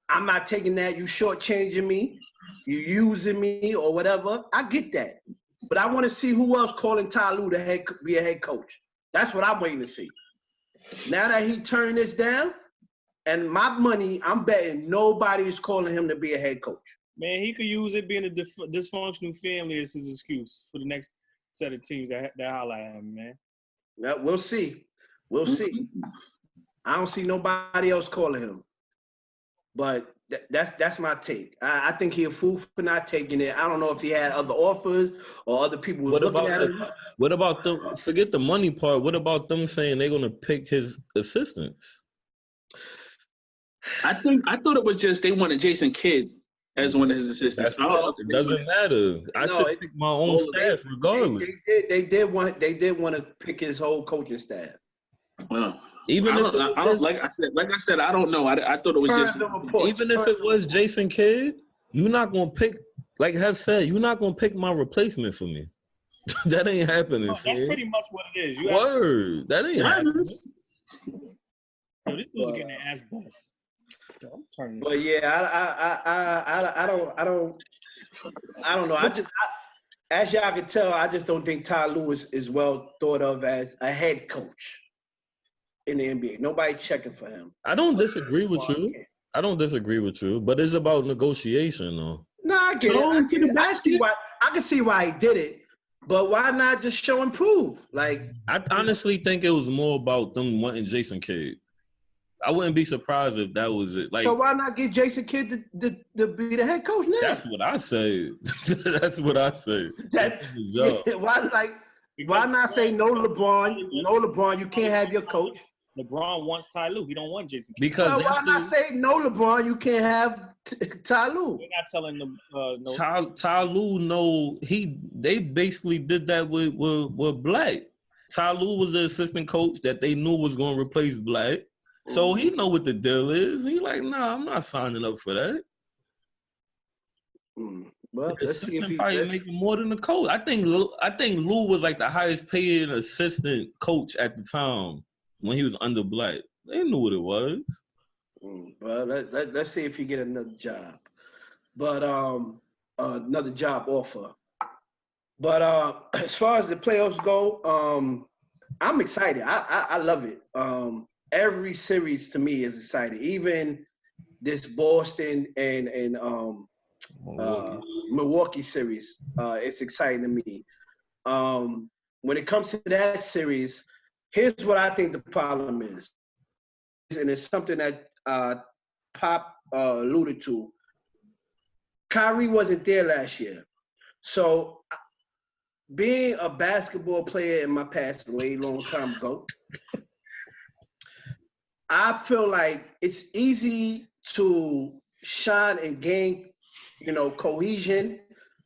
I'm not taking that. You shortchanging me. You using me or whatever. I get that. But I want to see who else calling Ty Lue to be a head coach. That's what I'm waiting to see. Now that he turned this down, and my money, I'm betting nobody's calling him to be a head coach. Man, he could use it being a dysfunctional family as his excuse for the next set of teams that holler at him, man. Now, we'll see. We'll see. I don't see nobody else calling him. But that's my take. I think he a fool for not taking it. I don't know if he had other offers or other people was looking at him. What about them? Forget the money part. What about them saying they're gonna pick his assistants? I thought it was just they wanted Jason Kidd as one of his assistants. It doesn't matter. I should pick my own staff regardless. They did want to pick his whole coaching staff. Well, like I said, I don't know. I thought it was just even if it was Jason Kidd, you're not gonna pick. Like Hef said, you're not gonna pick my replacement for me. That ain't happening. That's pretty much what it is. Word, that ain't happening. Yo, this was getting an ass bust. But yeah, I don't know. As y'all can tell, I just don't think Ty Lue is well thought of as a head coach in the NBA. Nobody checking for him. I don't disagree with you, but it's about negotiation, though. No, I get it. I can see why he did it, but why not just show and prove? Like, I honestly think it was more about them wanting Jason Kidd. I wouldn't be surprised if that was it. Like, so why not get Jason Kidd to be the head coach now? That's what I say. That's what I say. Why not say no LeBron? No LeBron, you can't have your coach. LeBron wants Ty Lue. He don't want Jason Kidd. Because why not say no LeBron? You can't have Ty Lue. We're not telling them. No. Ty Lue, they basically did that with Black. Ty Lue was the assistant coach that they knew was going to replace Black. So he know what the deal is. He like, nah, I'm not signing up for that. Well, let's see if he probably making more than the coach. I think Lue was like the highest paid assistant coach at the time when he was under Black. They knew what it was. Well, let's see if he get another job. But another job offer. But as far as the playoffs go, I'm excited. I love it. Every series to me is exciting. Even this Boston and Milwaukee series, it's exciting to me. When it comes to that series, here's what I think the problem is, and it's something that Pop alluded to. Kyrie wasn't there last year, so being a basketball player in my past, a way long time ago, I feel like it's easy to shine and gain, cohesion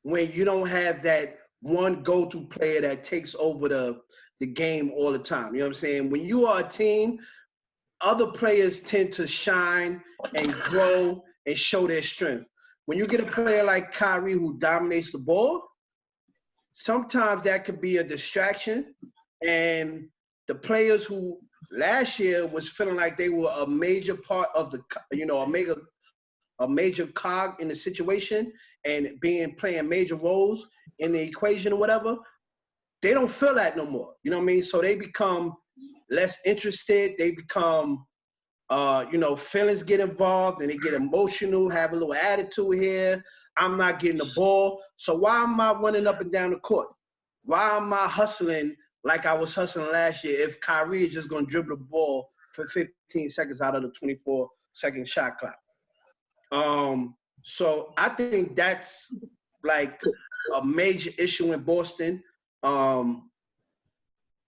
when you don't have that one go-to player that takes over the game all the time. You know what I'm saying? When you are a team, other players tend to shine and grow and show their strength. When you get a player like Kyrie who dominates the ball, sometimes that could be a distraction. And the players who last year was feeling like they were a major part of the, a major cog in the situation and playing major roles in the equation or whatever, they don't feel that no more. You know what I mean? So they become less interested. They become, feelings get involved and they get emotional, have a little attitude here. I'm not getting the ball. So why am I running up and down the court? Why am I hustling like I was hustling last year if Kyrie is just going to dribble the ball for 15 seconds out of the 24-second shot clock? So I think that's like a major issue in Boston.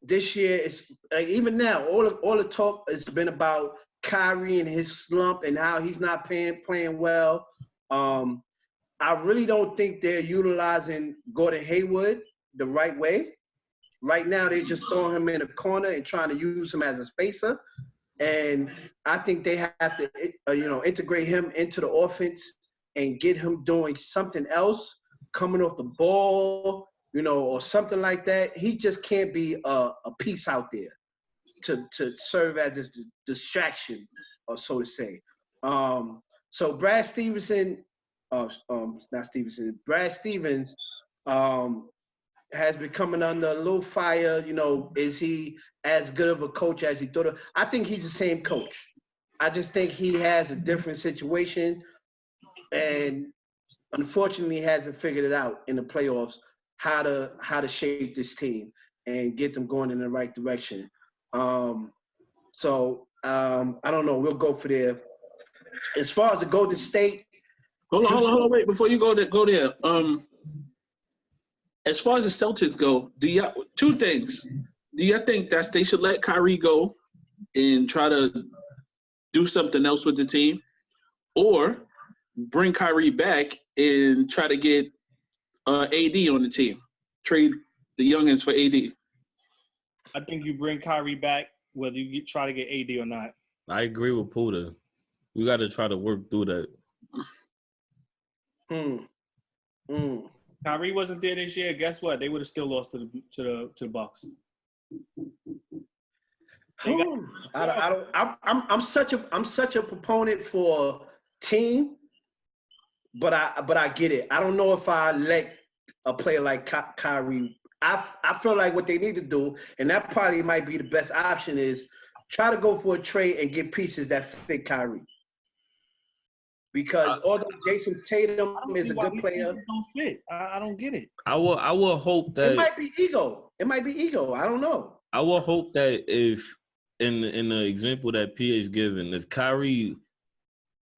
This year, it's like even now, all the talk has been about Kyrie and his slump and how he's not playing well. I really don't think they're utilizing Gordon Hayward the right way. Right now, they're just throwing him in a corner and trying to use him as a spacer. And I think they have to, integrate him into the offense and get him doing something else, coming off the ball, or something like that. He just can't be a piece out there to serve as a distraction, or so to say. So Brad Stevenson, not Stevenson, Brad Stevens, has been coming under a little fire. You know, is he as good of a coach as he thought of? I think he's the same coach. I just think he has a different situation, and unfortunately hasn't figured it out in the playoffs how to shape this team and get them going in the right direction. So I don't know. We'll go for there. As far as the Golden State, hold on, wait before you go there. As far as the Celtics go, two things. Do you think that they should let Kyrie go and try to do something else with the team, or bring Kyrie back and try to get AD on the team, trade the youngins for AD? I think you bring Kyrie back, whether you try to get AD or not. I agree with Puda. We got to try to work through that. Kyrie wasn't there this year. Guess what? They would have still lost to the Bucks. I'm such a proponent for team, but I get it. I don't know if I let a player like Kyrie. I feel like what they need to do, and that probably might be the best option, is try to go for a trade and get pieces that fit Kyrie. Because although Jason Tatum is a good player, don't fit. I don't get it. I will hope that it might be ego. I don't know. I will hope that if in the example that PA's given, if Kyrie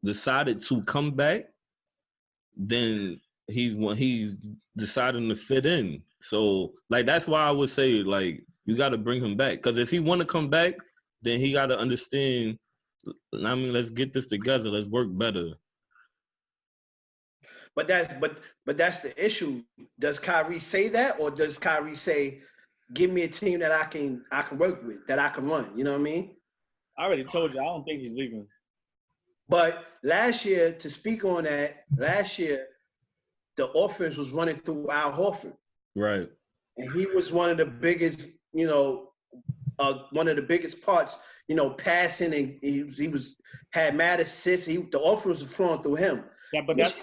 decided to come back, then he's deciding to fit in. So like that's why I would say like you got to bring him back, because if he want to come back, then he got to understand. I mean, let's get this together. Let's work better. But that's the issue. Does Kyrie say that, or does Kyrie say, "Give me a team that I can work with, that I can run"? You know what I mean? I already told you. I don't think he's leaving. But last year, to speak on that, the offense was running through Al Horford. Right. And he was one of the biggest, one of the biggest parts, passing, and he had mad assists. The offense was flowing through him. Yeah, but that's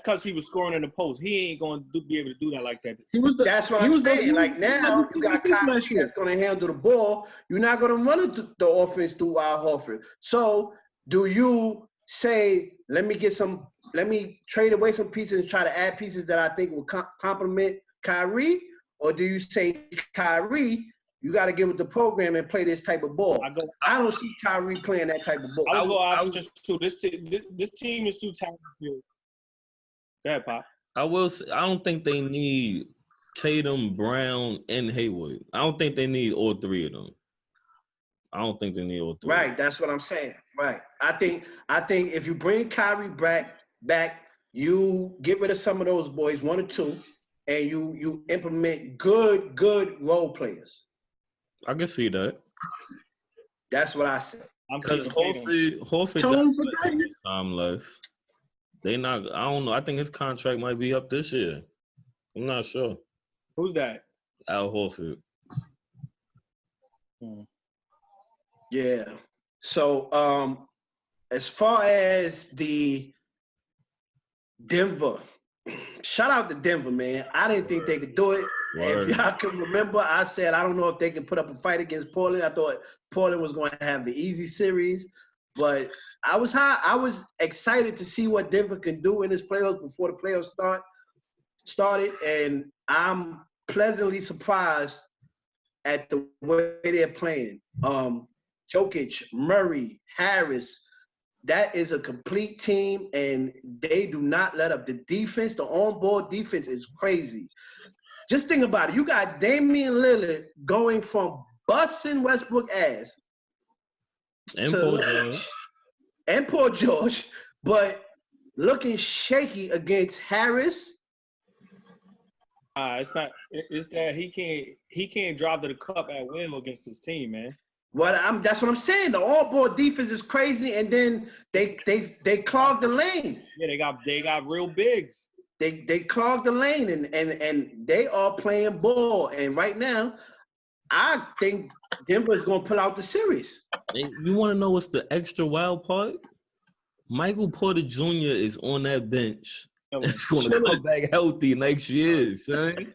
because he was scoring in the post. He ain't going to be able to do that like that. That's what I'm saying. Like now, you got Kyrie that's going to handle the ball. You're not going to run the offense through Al Horford. So do you say, let me trade away some pieces and try to add pieces that I think will complement Kyrie? Or do you say, Kyrie, you got to get with the program and play this type of ball? I don't see Kyrie playing that type of ball. I'll go options too. This team is too talented. Go ahead, Pop. I will say, I don't think they need Tatum, Brown, and Hayward. I don't think they need all three of them. I don't think they need all three. Right, that's what I'm saying. Right. I think if you bring Kyrie back, you get rid of some of those boys, one or two, and you implement good role players. I can see that. That's what I said. Because Horford got time left. They not. I don't know. I think his contract might be up this year. I'm not sure. Who's that? Al Horford. Yeah. So as far as the Denver, shout out to Denver, man. I didn't think they could do it. Word. If y'all can remember, I said I don't know if they can put up a fight against Portland. I thought Portland was going to have the easy series, but I was excited to see what Denver could do in this playoffs before the playoffs started, and I'm pleasantly surprised at the way they're playing. Jokic, Murray, Harris, that is a complete team, and they do not let up. The defense, the on-ball defense is crazy. Just think about it. You got Damian Lillard going from busting Westbrook ass and Paul George, but looking shaky against Harris. It's not. It's that he can't drive to the cup at will against his team, man. That's what I'm saying. The all-ball defense is crazy, and then they clog the lane. Yeah, they got real bigs. They clog the lane, and they are playing ball. And right now, I think Denver is going to pull out the series. And you want to know what's the extra wild part? Michael Porter Jr. is on that bench. Chilling. It's going to come back healthy next year, son.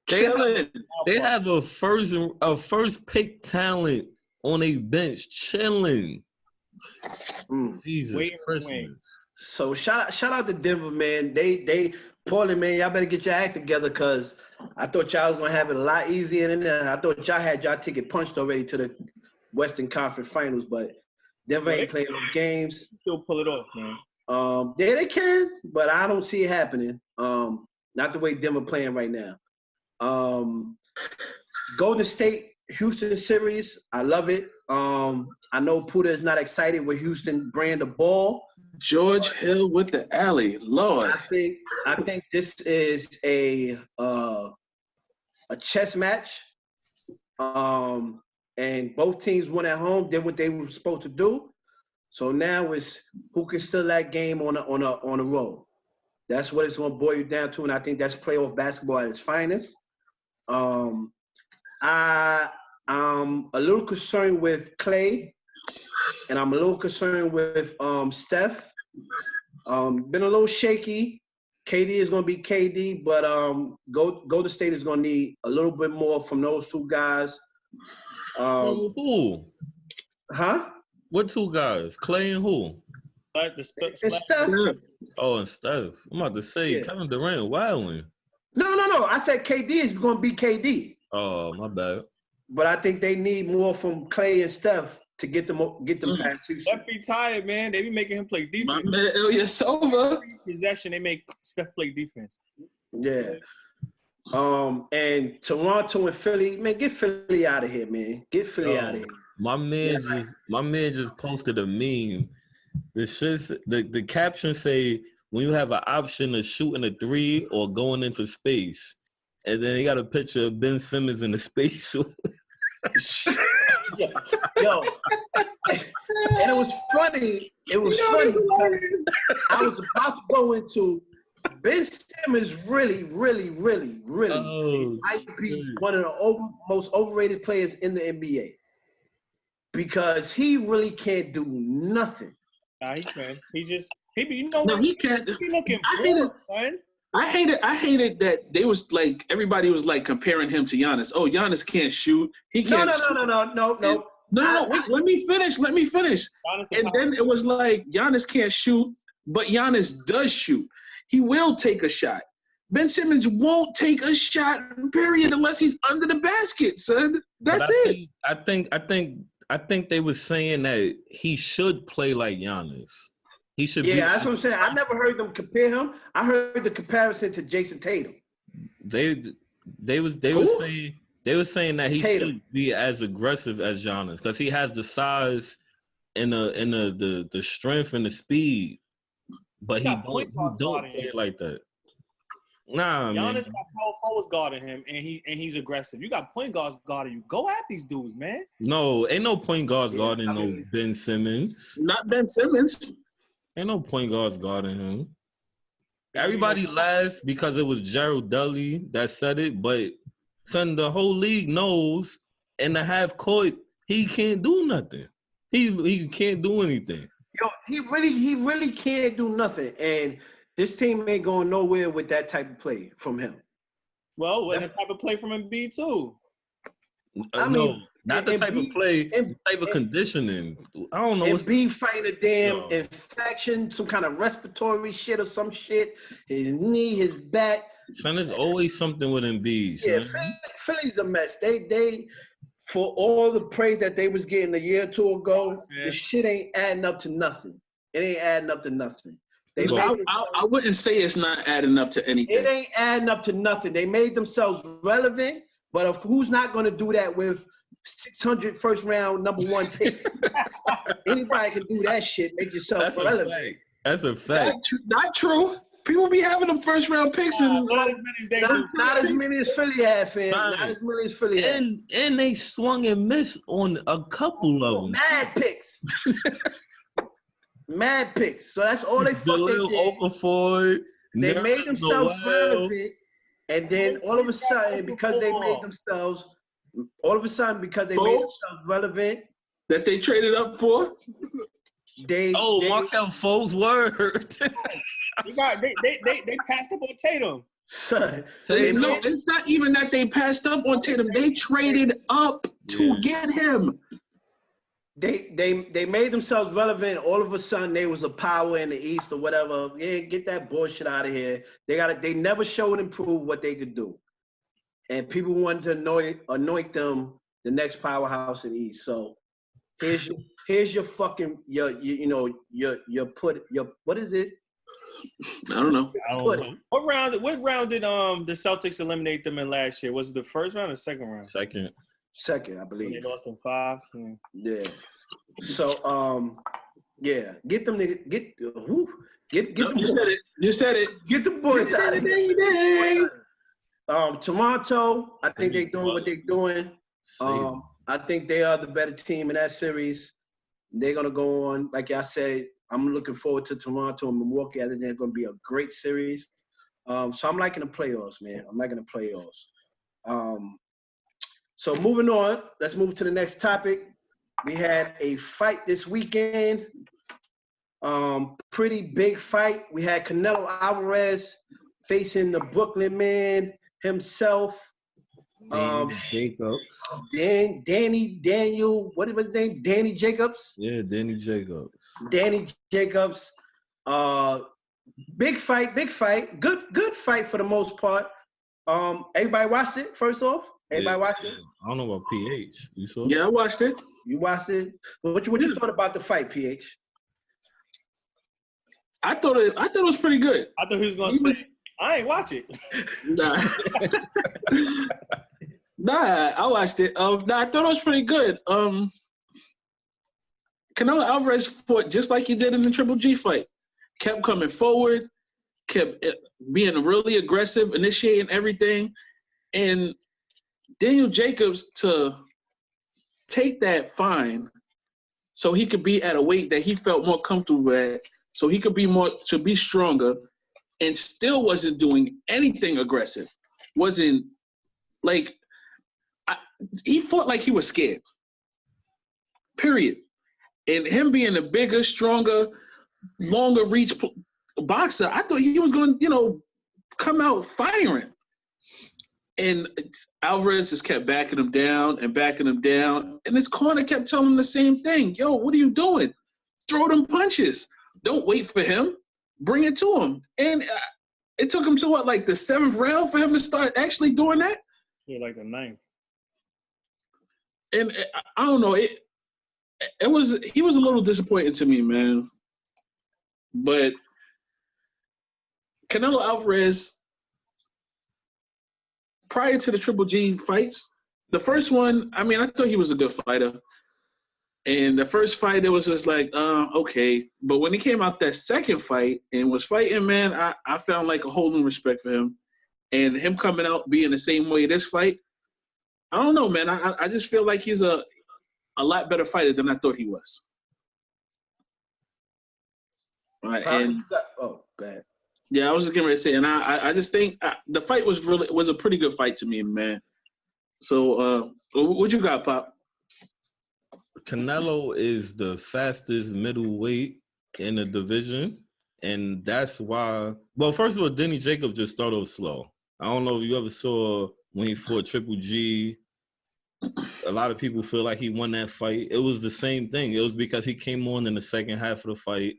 They have a first pick talent on a bench chilling. Jesus Christmas. So shout out to Denver, man. They Portland, man. Y'all better get your act together, cause I thought y'all was gonna have it a lot easier than that. I thought y'all had y'all ticket punched already to the Western Conference Finals, but Denver ain't playing those games. Still pull it off, man. Yeah, they can, but I don't see it happening. Not the way Denver playing right now. Golden State, Houston series, I love it. I know Puda is not excited with Houston brand of ball. George Hill with the alley, Lord. I think this is a chess match. And both teams won at home, did what they were supposed to do. So now it's who can steal that game on a roll. That's what it's going to boil down to, and I think that's playoff basketball at its finest. I'm a little concerned with Clay, and I'm a little concerned with Steph. Been a little shaky. KD is going to be KD, but Golden State is going to need a little bit more from those two guys. Who? Huh? What two guys? Clay and who? And Steph. Oh, and Steph. I'm about to say Kevin Durant wilding. No. I said KD is going to be KD. Oh, my bad. But I think they need more from Clay and Steph to get them past Houston. Steph be tired, man. They be making him play defense. My man, Ilyasova. Possession, they make Steph play defense. Yeah. And Toronto and Philly, man, get Philly out of here, man. Get Philly out of here. My man just posted a meme. The caption say, when you have an option of shooting a three or going into space, and then they got a picture of Ben Simmons in the spacesuit. Yo. And it was funny. Because I was about to go into Ben Simmons really might be one of the most overrated players in the NBA. Because he really can't do nothing. Nah, he can. He can't. He looking bored, son. I hated that they was like everybody was like comparing him to Giannis. Oh, Giannis can't shoot. He can't. No. Wait, let me finish. And then it was like Giannis can't shoot, but Giannis does shoot. He will take a shot. Ben Simmons won't take a shot, period, unless he's under the basket, son. That's it. I think they were saying that he should play like Giannis. He should. Yeah, that's what I'm saying. I never heard them compare him. I heard the comparison to Jason Tatum. They were saying that he should be as aggressive as Giannis because he has the size and the strength and the speed, but he don't play like that. Nah, Giannis got power forwards guarding him, and he's aggressive. You got point guards guarding you. Go at these dudes, man. No, ain't no point guards guarding no Ben Simmons. Not Ben Simmons. Ain't no point guards guarding him. Everybody laughed because it was Gerald Dudley that said it, but son, the whole league knows in the half court he can't do nothing. He can't do anything. Yo, he really can't do nothing, and this team ain't going nowhere with that type of play from him. Well, and the type of play from Embiid too. No, not the type of play, the type of conditioning. I don't know. Embiid fighting a damn infection, some kind of respiratory shit or some shit. His knee, his back. Son, there's always something with Embiid. Yeah, Philly's a mess. They for all the praise that they was getting a year or two ago, the shit ain't adding up to nothing. It ain't adding up to nothing. I wouldn't say it's not adding up to anything. It ain't adding up to nothing. They made themselves relevant, but who's not going to do that with 600 first-round number one picks? Anybody can do that shit, make yourself relevant. That's a fact. Not true. People be having them first-round picks. Not as many as Philly had, fam. Not as many as Philly had. And they swung and missed on a couple of them. Mad picks. Mad picks. So that's all they fucking did. Okafor, they made themselves relevant, and then all of a sudden, because they made themselves relevant, that they traded up for. Markel Fultz word. They passed up on Tatum. Son, No, it's not even that they passed up on Tatum. They traded up to get him. They made themselves relevant. All of a sudden, they was a power in the East or whatever. Yeah, get that bullshit out of here. They never showed and proved what they could do, and people wanted to anoint them the next powerhouse in the East. So here's your fucking your what is it? I don't know. What round did the Celtics eliminate them in last year? Was it the first round or second round? Second, I believe. They lost in 5. Yeah. So get them niggas get them. You said it. Get the boys out of here. Toronto, I think they're doing what they're doing. I think they are the better team in that series. They're gonna go on, like I said. I'm looking forward to Toronto and Milwaukee. I think they're going to be a great series. So I'm liking the playoffs, man. I'm liking the playoffs. So moving on, let's move to the next topic. We had a fight this weekend. Pretty big fight. We had Canelo Alvarez facing the Brooklyn man himself. Danny Jacobs. Daniel, what is his name? Danny Jacobs? Yeah, Danny Jacobs. Danny Jacobs. Big fight. Good fight for the most part. Everybody watched it, first off? Everybody watched it? I don't know about PH. You saw it? Yeah, I watched it. You watched it? What you thought about the fight, PH? I thought it was pretty good. I thought he was going to say, I ain't watch it. Nah, I watched it. I thought it was pretty good. Canelo Alvarez fought just like he did in the Triple G fight. Kept coming forward, kept being really aggressive, initiating everything. And Daniel Jacobs to take that fine so he could be at a weight that he felt more comfortable at, so he could be stronger, and still wasn't doing anything aggressive. Wasn't like he fought like he was scared. Period. And him being a bigger, stronger, longer reach boxer, I thought he was going to, come out firing. And Alvarez just kept backing him down. And his corner kept telling him the same thing. Yo, what are you doing? Throw them punches. Don't wait for him. Bring it to him. And it took him to like the 7th round for him to start actually doing that? Yeah, like the 9th. And I don't know. He was a little disappointing to me, man. But Canelo Alvarez, prior to the Triple G fights, the first one, I thought he was a good fighter. And the first fight, it was just like, okay. But when he came out that second fight and was fighting, man, I found like a whole new respect for him. And him coming out being the same way this fight, I don't know, man. I just feel like he's a lot better fighter than I thought he was. All right, go ahead. Yeah, I was just getting ready to say, and I just think the fight was a pretty good fight to me, man. So, what you got, Pop? Canelo is the fastest middleweight in the division, and that's why. Well, first of all, Danny Jacobs just started off slow. I don't know if you ever saw when he fought Triple G. A lot of people feel like he won that fight. It was the same thing. It was because he came on in the second half of the fight,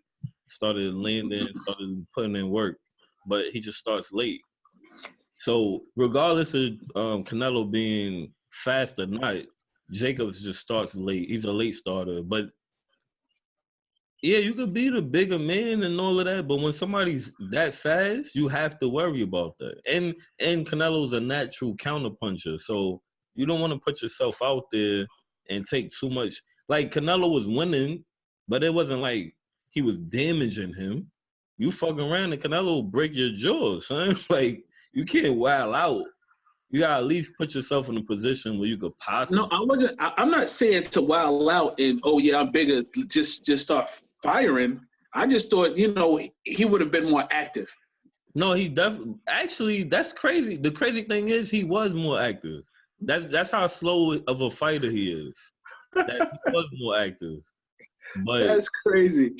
started landing, started putting in work, but he just starts late. So regardless of Canelo being fast or not, Jacobs just starts late. He's a late starter. But yeah, you could be the bigger man and all of that, but when somebody's that fast, you have to worry about that. And Canelo's a natural counterpuncher, so you don't want to put yourself out there and take too much. Like, Canelo was winning, but it wasn't like he was damaging him. You fucking around and Canelo will break your jaw, son. Like, you can't wild out. You gotta at least put yourself in a position where you could possibly. No, I'm not saying to wild out and, oh yeah, I'm bigger, just start firing. I just thought, he would have been more active. No, he definitely. Actually, that's crazy. The crazy thing is he was more active. That's how slow of a fighter he is. That he was more active. But That's crazy.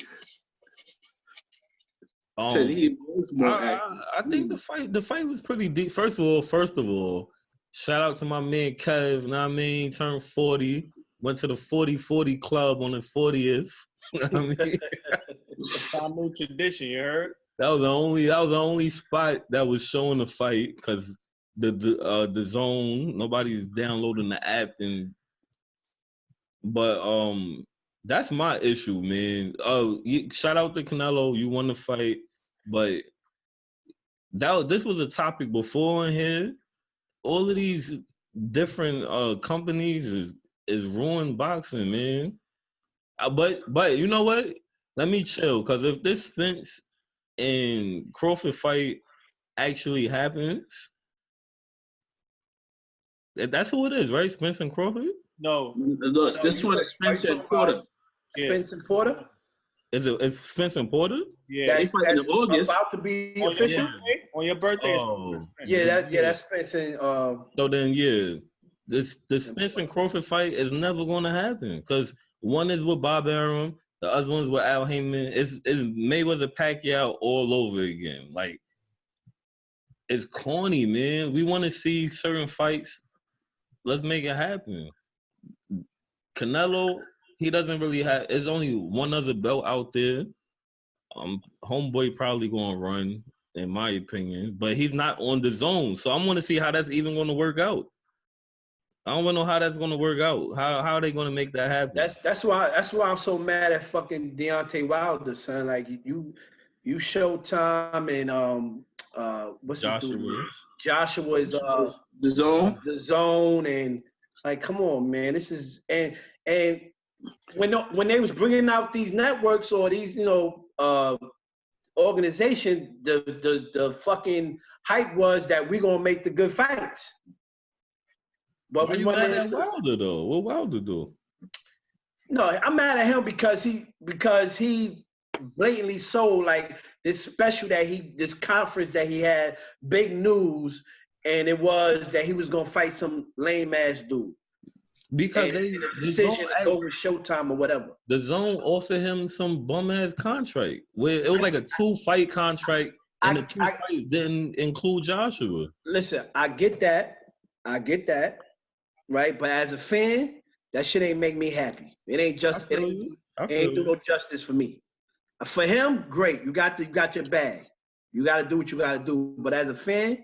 Said he was more I think the fight was pretty deep. First of all, shout out to my man Kev, know what I mean? Turned 40, went to the 40-40 club on the 40th. You know what I mean? It's our new tradition, you heard? That was the only spot that was showing the fight because the zone, nobody's downloading the app but that's my issue, man. Shout out to Canelo, you won the fight, but this was a topic before in here. All of these different companies is ruined boxing, man. But you know what? Let me chill, because if this Spence and Crawford fight actually happens, that's who it is, right? Spence and Crawford? No. Look, this one is Spence and Porter. Spence and Porter? Is Spence and Porter? Yeah. They fight in August. About to be official? On your birthday. That's Spence and So then the Spence and Crawford fight is never gonna happen because one is with Bob Arum, the other one's with Al Heyman. It's Mayweather Pacquiao all over again. Like, it's corny, man. We want to see certain fights. Let's make it happen. Canelo, he doesn't really have. There's only one other belt out there. Homeboy probably gonna run, in my opinion, but he's not on the zone. So I want to see how that's even gonna work out. I don't know how that's gonna work out. How are they gonna make that happen? That's why I'm so mad at fucking Deontay Wilder, son. Like you Showtime and what's Joshua. Joshua is The Zone, and like, come on, man. This is and when they was bringing out these networks or these organization, the fucking hype was that we gonna make the good fights. But why you mad at Wilder though? What Wilder do? No, I'm mad at him because he blatantly sold like this this conference that he had, big news, and it was that he was gonna fight some lame ass dude. Because the decision to go with Showtime or whatever. The Zone offered him some bum ass contract where it was like a 2-fight contract, and the 2 fights didn't include Joshua. Listen, I get that, right? But as a fan, that shit ain't make me happy. It ain't just it ain't do no justice for me. For him, great. You got your bag. You got to do what you got to do. But as a fan,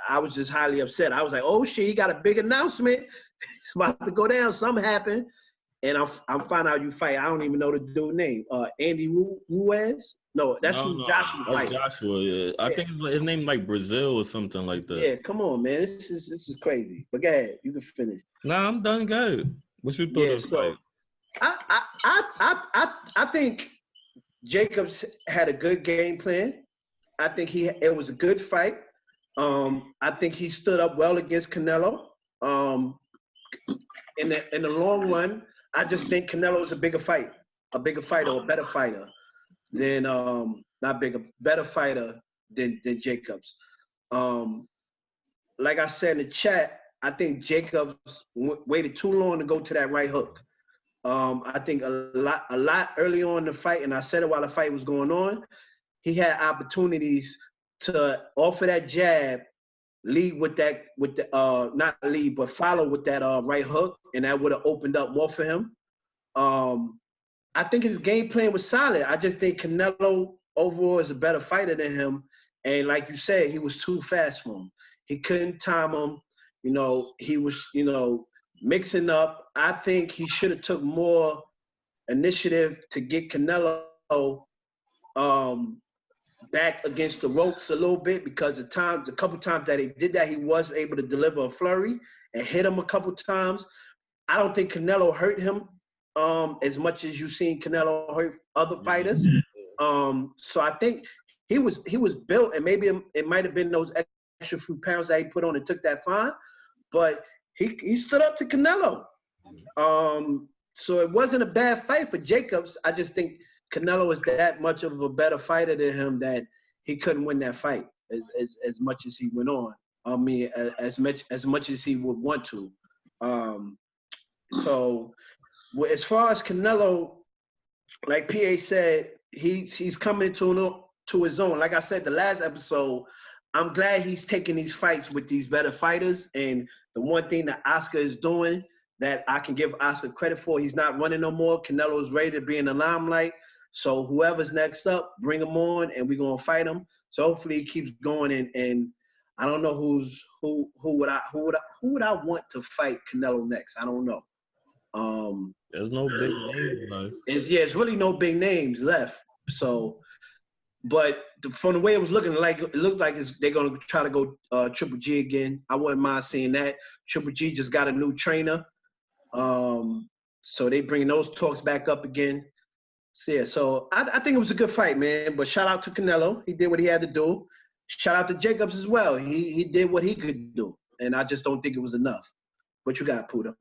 I was just highly upset. I was like, oh shit, he got a big announcement. It's about to go down. Something happened, and I'm finding out you fight. I don't even know the dude's name. Andy Ruiz? No, that's who Joshua fight. Joshua, yeah. I think his name like Brazil or something like that. Yeah, come on, man. This is crazy. But go ahead, you can finish. Nah, I'm done. Good. What you thought of the fight? I think Jacobs had a good game plan. I think it was a good fight. I think he stood up well against Canelo. In the long run, I just think Canelo is a better fighter, than better fighter than Jacobs. Like I said in the chat, I think Jacobs waited too long to go to that right hook. I think a lot early on in the fight, and I said it while the fight was going on, he had opportunities to offer that jab, follow with that right hook, and that would have opened up more for him. I think his game plan was solid. I just think Canelo overall is a better fighter than him, and like you said, he was too fast for him. He couldn't time him. He was mixing up. I think he should have took more initiative to get Canelo back against the ropes a little bit, because a couple times that he did that, he was able to deliver a flurry and hit him a couple times. I don't think Canelo hurt him as much as you've seen Canelo hurt other fighters. So I think he was built, and maybe it might have been those extra few pounds that he put on and took that fine, but he stood up to Canelo. So it wasn't a bad fight for Jacobs. I just think Canelo is that much of a better fighter than him that he couldn't win that fight as much as he went on. I mean, as much as he would want to. So as far as Canelo like PA said, he's coming to his own. Like I said, the last episode, I'm glad he's taking these fights with these better fighters. And the one thing that Oscar is doing that I can give Oscar credit for, he's not running no more. Canelo's ready to be in the limelight. So whoever's next up, bring him on, and we're gonna fight him. So hopefully he keeps going. And I don't know who would I want to fight Canelo next. I don't know. There's no big names left. It's really no big names left. So. But from the way it was looking, it looked like they're gonna try to go Triple G again. I wouldn't mind seeing that. Triple G just got a new trainer, so they bringing those talks back up again. So yeah, so I think it was a good fight, man. But shout out to Canelo, he did what he had to do. Shout out to Jacobs as well. He did what he could do, and I just don't think it was enough. What you got, Puda?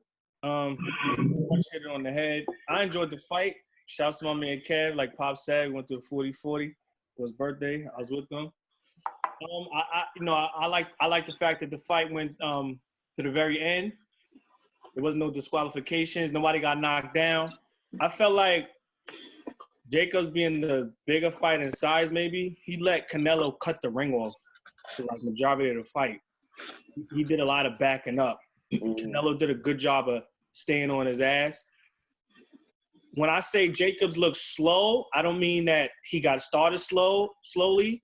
Hit it on the head. I enjoyed the fight. Shouts to my man Kev. Like Pop said, we went to a 40-40. His birthday. I was with them. I like the fact that the fight went to the very end. There was no disqualifications. Nobody got knocked down. I felt like Jacobs, being the bigger fight in size, maybe he let Canelo cut the ring off for like majority of the fight. He did a lot of backing up. Canelo did a good job of staying on his ass. When I say Jacobs looks slow, I don't mean that he got started slowly,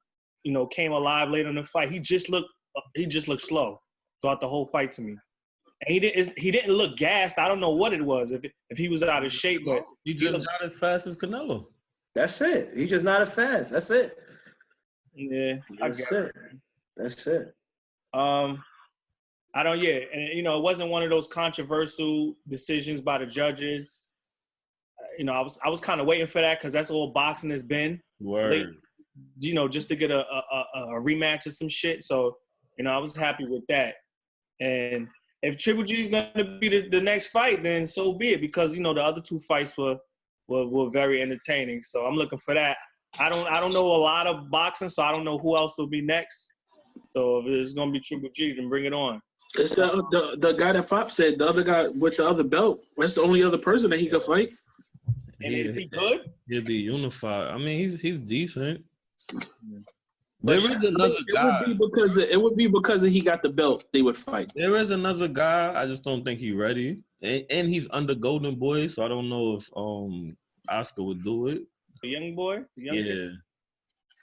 came alive later in the fight. He just looked slow throughout the whole fight to me. And he didn't look gassed. I don't know what it was, if he was out of shape, but he just not as fast as Canelo. That's it. He just not as fast. That's it. Yeah, That's it. And it wasn't one of those controversial decisions by the judges. I was kind of waiting for that because that's all boxing has been. Word. Just to get a rematch or some shit. So, I was happy with that. And if Triple G is going to be the next fight, then so be it, because, the other two fights were very entertaining. So I'm looking for that. I don't know a lot of boxing, so I don't know who else will be next. So if it's going to be Triple G, then bring it on. It's the guy that Pop said, the other guy with the other belt. That's the only other person that he could fight. And is he good? He'll be unified. I mean, he's decent. There is another guy. It would be because he got the belt. They would fight. There is another guy. I just don't think he's ready, and he's under Golden Boy, so I don't know if Oscar would do it. The young boy.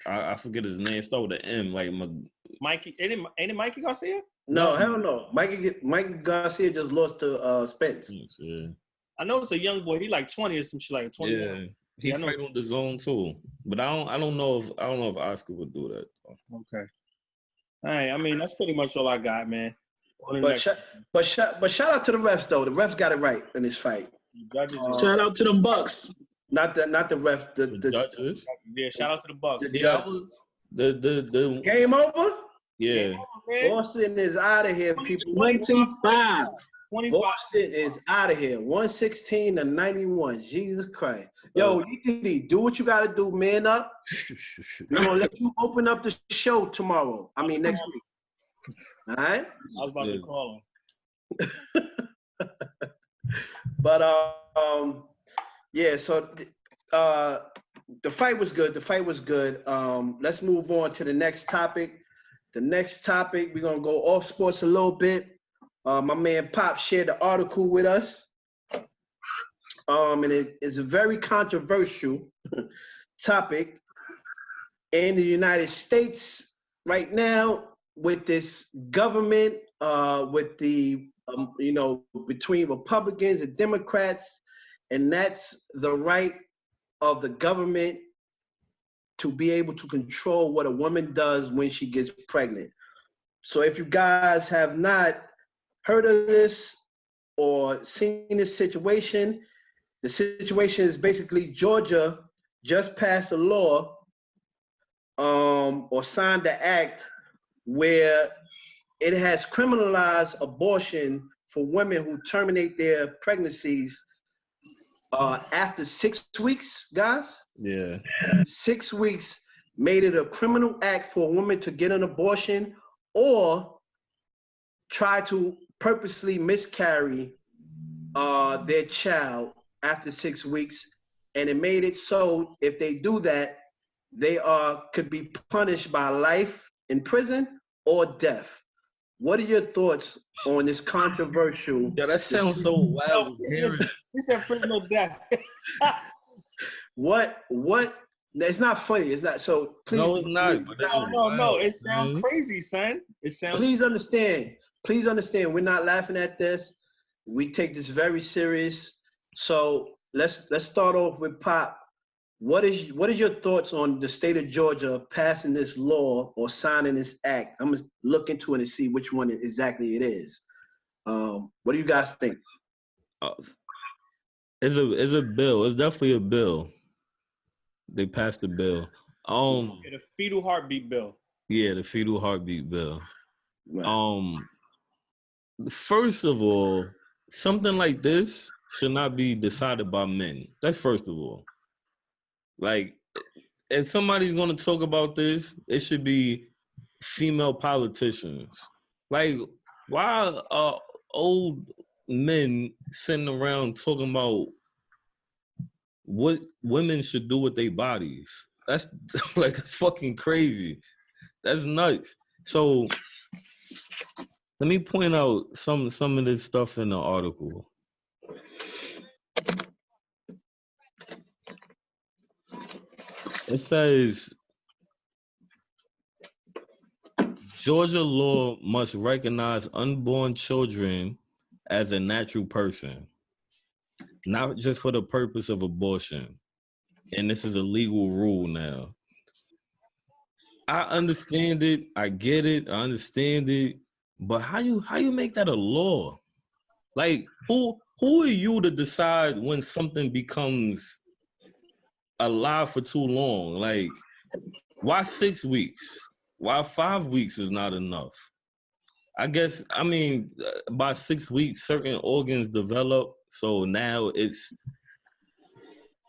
I forget his name. Start with an M, like Mikey. Ain't it Mikey Garcia? No, hell no. Mikey Garcia just lost to Spence. Yeah. I know it's a young boy. He like 20 or some shit, like 21. Yeah, he fight on the zone too. But I don't know if Oscar would do that. Okay. All right. I mean, that's pretty much all I got, man. But shout out to the refs though. The refs got it right in this fight. Shout out to them Bucks. Not the ref. The judges. Yeah. Shout out to the Bucks. The game over. Yeah. Boston is out of here, people. 25. Boston is out of here. 116-91. Jesus Christ. Yo, ETD, do what you got to do. Man up. We're going to let you open up the show tomorrow. I mean, next week. All right? I was about to call him. But, so the fight was good. Let's move on to the next topic. The next topic, we're going to go off sports a little bit. My man Pop shared the article with us. And it is a very controversial topic in the United States right now with this government, with the, between Republicans and Democrats, and that's the right of the government to be able to control what a woman does when she gets pregnant. So if you guys have not heard of this or seen this situation, the situation is basically Georgia just passed a law or signed the act where it has criminalized abortion for women who terminate their pregnancies after 6 weeks, guys. Yeah. 6 weeks made it a criminal act for a woman to get an abortion or try to purposely miscarry their child after 6 weeks. and it made it so if they do that, they could be punished by life in prison or death. What are your thoughts on this controversial? Yeah, that sounds so wild. You said prison or death. What? It's not funny. It's not. So please. No, it's not. No. It sounds crazy, son. It sounds. Please understand. Please understand. We're not laughing at this. We take this very serious. So let's start off with Pop. What is your thoughts on the state of Georgia passing this law or signing this act? I'm gonna look into it and see which one exactly it is. What do you guys think? It's a bill. It's definitely a bill. They passed the bill. The fetal heartbeat bill. Yeah, the fetal heartbeat bill. Right. First of all, something like this should not be decided by men. That's first of all. Like, if somebody's gonna talk about this, it should be female politicians. Like, why are old men sitting around talking about what women should do with their bodies? That's like, it's fucking crazy. That's nuts. So let me point out some of this stuff in the article. It says, Georgia law must recognize unborn children as a natural person, not just for the purpose of abortion. And this is a legal rule now. I understand it. I get it. I understand it. But how you make that a law? Like, who are you to decide when something becomes alive for too long? Like, why 6 weeks? Why 5 weeks is not enough? I guess, I mean, by 6 weeks, certain organs develop. So now it's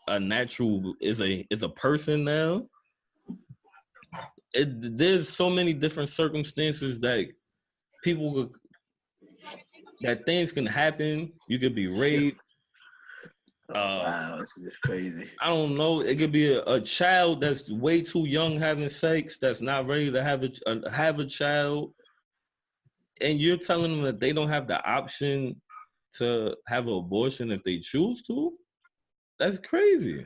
a natural, is a person now. There's so many different circumstances that things can happen. You could be raped. Wow, this is crazy. I don't know. It could be a child that's way too young having sex, that's not ready to have a child, and you're telling them that they don't have the option to have an abortion if they choose to. That's crazy.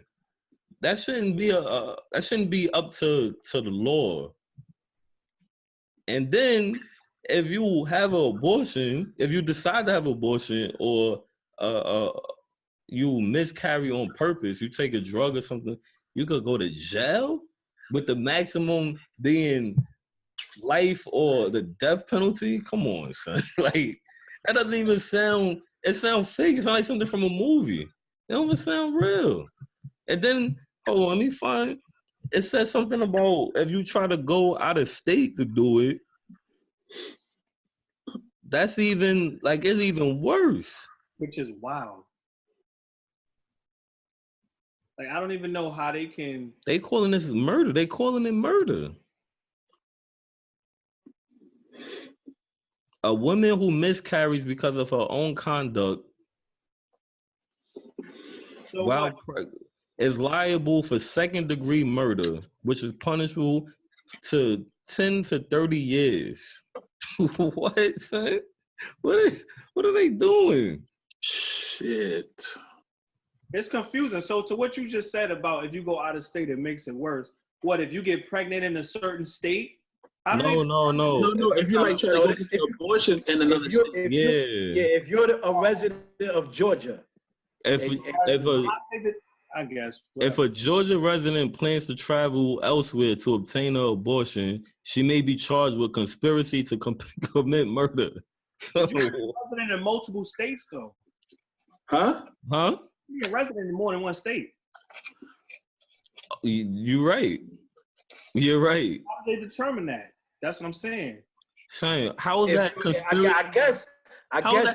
That shouldn't be up to the law. And then if you have an abortion, if you decide to have an abortion, or you miscarry on purpose, you take a drug or something, you could go to jail with the maximum being life or the death penalty. Come on, son. Like, that doesn't even sound, it sounds fake. It sounds like something from a movie. It don't even sound real. And then, hold on, let me find, it says something about if you try to go out of state to do it, that's even, like, it's even worse. Which is wild. Like, I don't even know how they can. They calling this murder. They calling it murder. A woman who miscarries because of her own conduct while pregnant is liable for second-degree murder, which is punishable to 10 to 30 years. What, son? What are they doing? Shit. It's confusing. So to what you just said about if you go out of state, it makes it worse. What, if you get pregnant in a certain state? No. If you like try to go get abortion in another state. If you're a resident of Georgia. I guess. If a Georgia resident plans to travel elsewhere to obtain an abortion, she may be charged with conspiracy to commit murder. So, you're a resident in multiple states, though. Huh? You're a resident in more than one state. You're right. You're right. How do they determine that? That's what I'm saying. Son, how is that conspiracy? I guess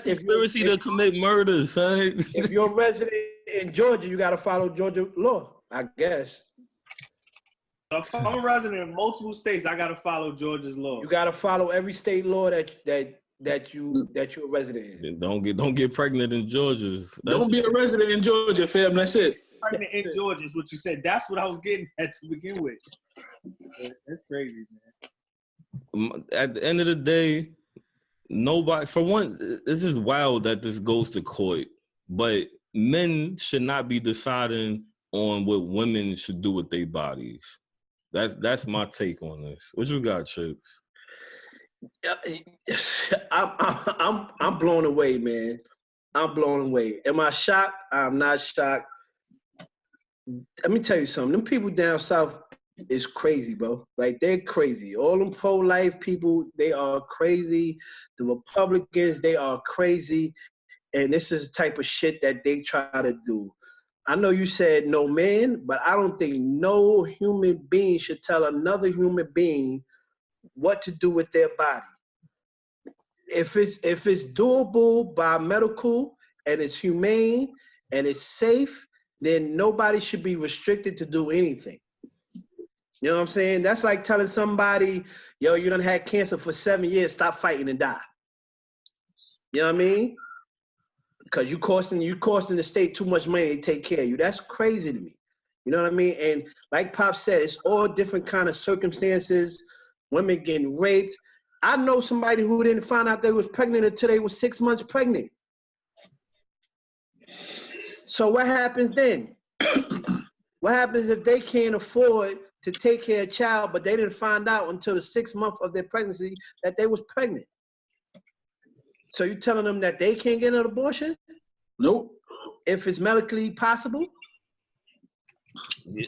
conspiracy to commit murder, son? If you're a resident in Georgia, you got to follow Georgia law, I guess. If I'm a resident in multiple states, I got to follow Georgia's law. You got to follow every state law that you're a resident in. Don't get pregnant in Georgia. Don't be a resident in Georgia, fam. That's it. pregnant in Georgia is what you said. That's what I was getting at to begin with. That's crazy, man. At the end of the day, nobody, for one, this is wild that this goes to court, but men should not be deciding on what women should do with their bodies. That's my take on this. What you got, Chips? I'm blown away, man. I'm blown away. Am I shocked? I'm not shocked. Let me tell you something. Them people down south is crazy, bro. Like, they're crazy. All them pro-life people, they are crazy. The Republicans, they are crazy. And this is the type of shit that they try to do. I know you said no man, but I don't think no human being should tell another human being what to do with their body. If it's doable by medical and it's humane and it's safe, then nobody should be restricted to do anything. You know what I'm saying? That's like telling somebody, yo, you done had cancer for 7 years, stop fighting and die. You know what I mean? Because you costing the state too much money to take care of you. That's crazy to me. You know what I mean? And like Pop said, it's all different kind of circumstances. Women getting raped. I know somebody who didn't find out they was pregnant until they was 6 months pregnant. So what happens then? What happens if they can't afford to take care of a child, but they didn't find out until the 6th month of their pregnancy that they was pregnant? So you telling them that they can't get an abortion? Nope. If it's medically possible?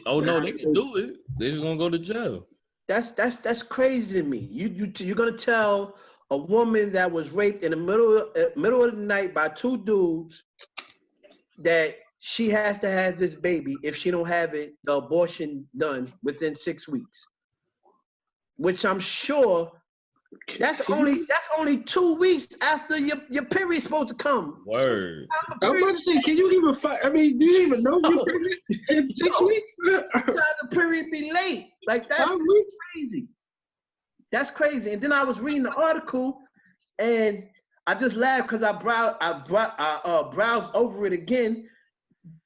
Oh no, they can do it. They're just gonna go to jail. That's crazy to me. You're gonna tell a woman that was raped in the middle of the night by 2 dudes that she has to have this baby if she don't have the abortion done within 6 weeks, which I'm sure that's only 2 weeks after your period's supposed to come. Word. I'm about to say, can you even find? I mean, do you even know you're pregnant in 6 weeks? Sometimes the period be late. Like, that's crazy. That's crazy. And then I was reading the article, and I just laughed because I browsed over it again.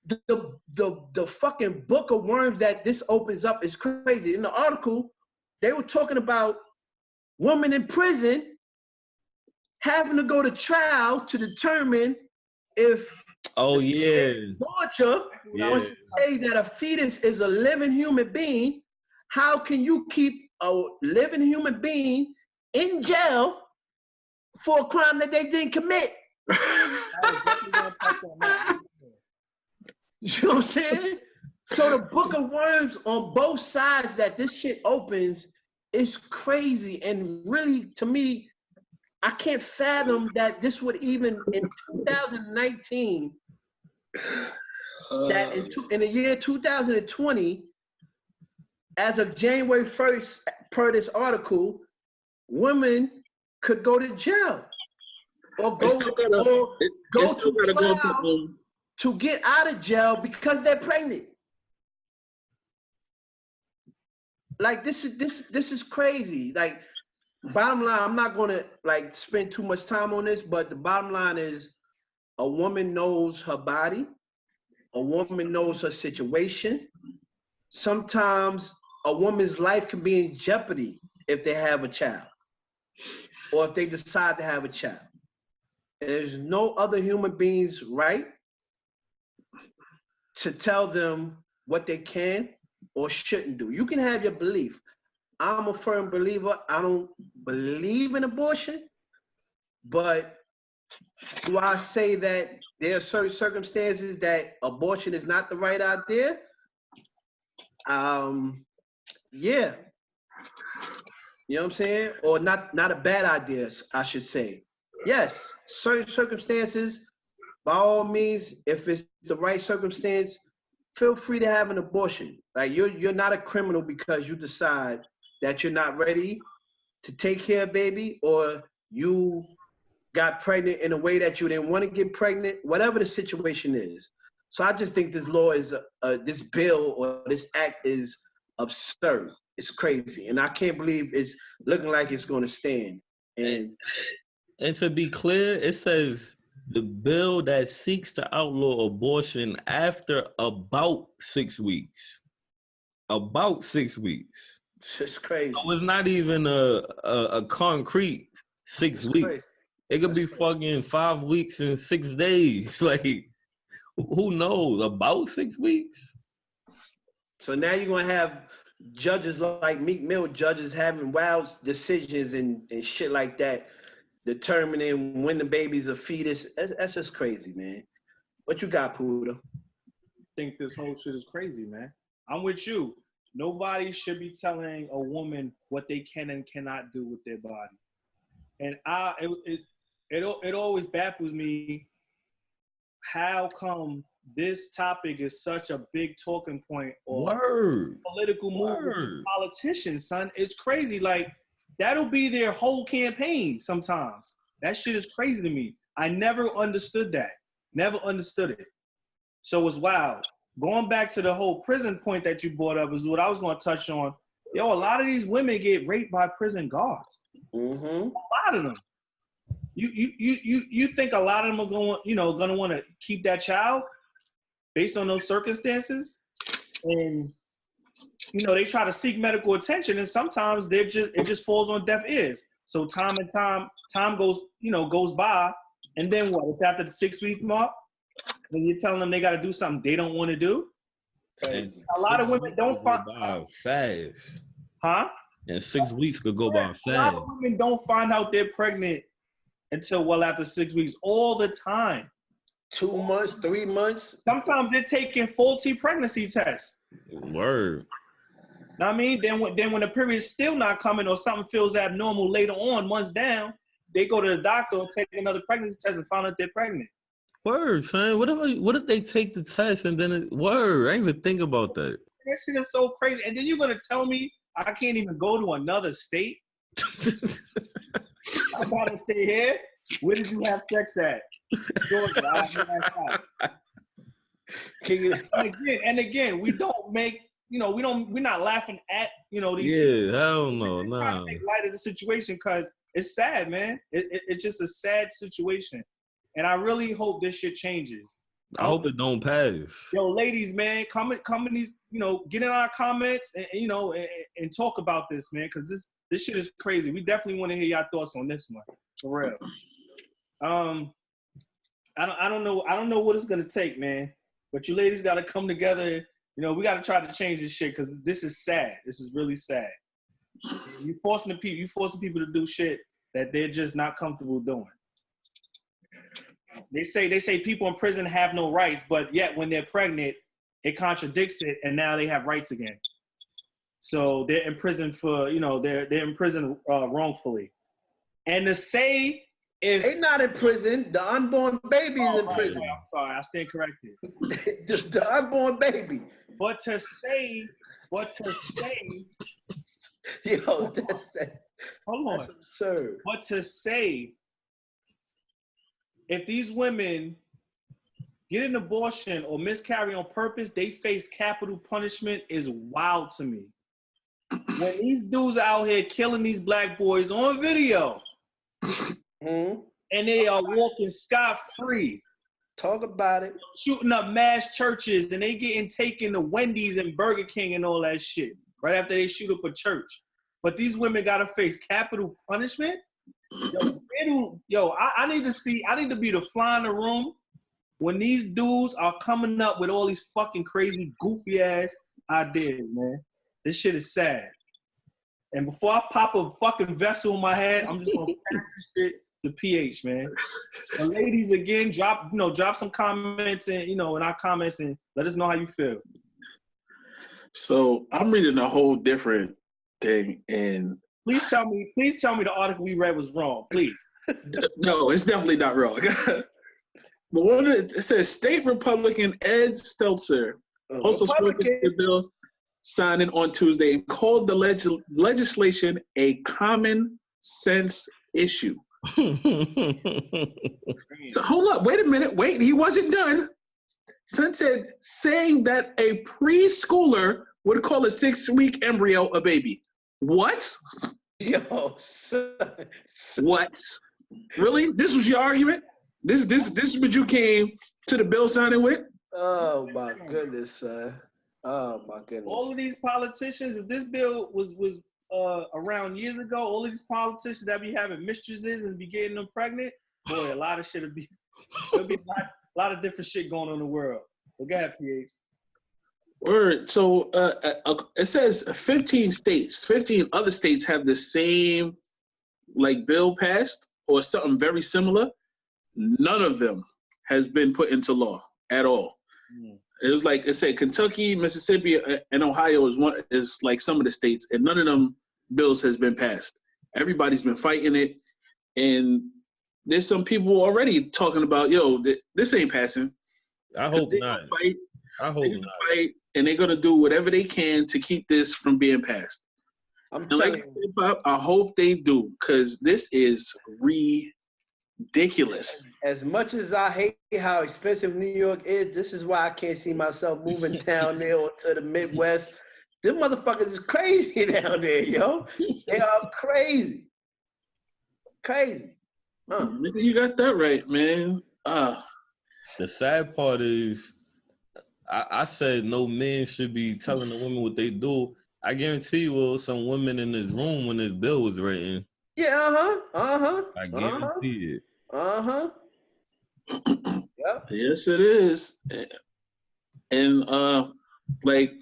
The fucking book of worms that this opens up is crazy. In the article, they were talking about women in prison having to go to trial to determine if torture wants to say that a fetus is a living human being. How can you keep a living human being in jail for a crime that they didn't commit? You know what I'm saying? So the book of worms on both sides that this shit opens is crazy. And really, to me, I can't fathom that this would even in 2019, that in the year 2020, as of January 1st, per this article, women could go to jail or go to trial to get out of jail because they're pregnant. Like, this is crazy. Like, bottom line, I'm not gonna like spend too much time on this, but the bottom line is a woman knows her body, a woman knows her situation. Sometimes a woman's life can be in jeopardy if they have a child or if they decide to have a child. And there's no other human being's right to tell them what they can or shouldn't do. You can have your belief. I'm a firm believer. I don't believe in abortion, but do I say that there are certain circumstances that abortion is not the right idea? Yeah. You know what I'm saying? Or not a bad idea, I should say. Yes, certain circumstances, by all means, if it's the right circumstance, feel free to have an abortion. Like, you're not a criminal because you decide that you're not ready to take care of baby, or you got pregnant in a way that you didn't want to get pregnant, whatever the situation is. So I just think this law is, this bill or this act is absurd. It's crazy. And I can't believe it's looking like it's going to stand. And to be clear, it says The bill that seeks to outlaw abortion after about 6 weeks. About 6 weeks. It's just crazy. So it's not even a concrete 6 weeks. Crazy. It could That's be crazy. fucking 5 weeks and 6 days. Like, who knows? About 6 weeks? So now you're gonna have judges like Meek Mill judges having wild decisions and shit like that, determining when the baby's a fetus. That's just crazy, man. What you got, Puda? I think this whole shit is crazy, man. I'm with you. Nobody should be telling a woman what they can and cannot do with their body. And it always baffles me how come this topic is such a big talking point or political movement with politicians, son. It's crazy. Like, that'll be their whole campaign sometimes. That shit is crazy to me. I never understood that. Never understood it. So it's wild. Going back to the whole prison point that you brought up is what I was going to touch on. Yo, a lot of these women get raped by prison guards. Mm-hmm. A lot of them. You think a lot of them are gonna want to keep that child based on those circumstances, and they try to seek medical attention, and sometimes it just falls on deaf ears. So time goes by, and then what? It's after the 6 week mark, and you're telling them they got to do something they don't want to do. A lot of women don't find out fast. Huh? And 6 weeks could go by fast. A lot of women don't find out they're pregnant until well after 6 weeks, all the time. 2 months, 3 months. Sometimes they're taking faulty pregnancy tests. Word. Know what I mean? Then when the period's still not coming or something feels abnormal later on, months down, they go to the doctor and take another pregnancy test and find out they're pregnant. Word, son. What if they take the test and then word? I didn't even think about that. That shit is so crazy. And then you're gonna tell me I can't even go to another state? I gotta stay here. Where did you have sex at? Georgia. And again, we don't make, we're not laughing at, these people. Hell no, we're just trying to make light of the situation because it's sad, man. It's just a sad situation. And I really hope this shit changes. I hope it don't pass. Yo, ladies, man, come in these, get in our comments and and talk about this, man, because this shit is crazy. We definitely want to hear your thoughts on this one, for real. I don't know what it's gonna take, man. But you ladies gotta come together. We gotta try to change this shit because this is sad. This is really sad. You forcing people to do shit that they're just not comfortable doing. They say people in prison have no rights, but yet when they're pregnant, it contradicts it, and now they have rights again. So they're in prison for they're in prison wrongfully. And to say if they're not in prison, the unborn baby is in prison. Right, I'm sorry, I stand corrected. the unborn baby. But to say, yo, that's absurd. But to say, if these women get an abortion or miscarry on purpose, they face capital punishment is wild to me. When these dudes are out here killing these black boys on video, and they are walking scot-free. Talk about it. Shooting up mass churches, and they getting taken to Wendy's and Burger King and all that shit right after they shoot up a church. But these women gotta face capital punishment? I need to be the fly in the room when these dudes are coming up with all these fucking crazy, goofy ass ideas, man. This shit is sad. And before I pop a fucking vessel in my head, I'm just gonna pass this shit to PH, man. And ladies, again, drop some comments and in our comments and let us know how you feel. So I'm reading a whole different thing, and please tell me the article we read was wrong, please. No, it's definitely not wrong. But it says state Republican Ed Stelzer also spoke to the bill signing on Tuesday and called the legislation a common sense issue. So hold up, wait a minute, he wasn't done. Son said saying that a preschooler would call a 6-week embryo a baby. What? Yo, son. What? Really? This was your argument? This is what you came to the bill signing with? Oh my goodness, son. Oh my goodness. All of these politicians, if this bill was around years ago, all of these politicians that be having mistresses and be getting them pregnant, boy, a lot of shit would be a lot of different shit going on in the world. But go ahead, PH. Word. So it says 15 other states have the same like bill passed or something very similar. None of them has been put into law at all. It was like it said Kentucky, Mississippi, and Ohio is like some of the states, and none of them bills has been passed. Everybody's been fighting it, and there's some people already talking about, yo, this ain't passing. I hope not. I hope not. Fight, and they're gonna do whatever they can to keep this from being passed. I'm And telling like you, hip-hop, I hope they do, because this is ridiculous. as much as I hate how expensive New York is, this is why I can't see myself moving down there or to the Midwest. Them motherfuckers is crazy down there, yo. They are crazy. Crazy. Huh. You got that right, man. The sad part is, I said no man should be telling the women what they do. I guarantee you, some women in this room when this bill was written. Yeah, I guarantee it. Yep. Yes, it is. And like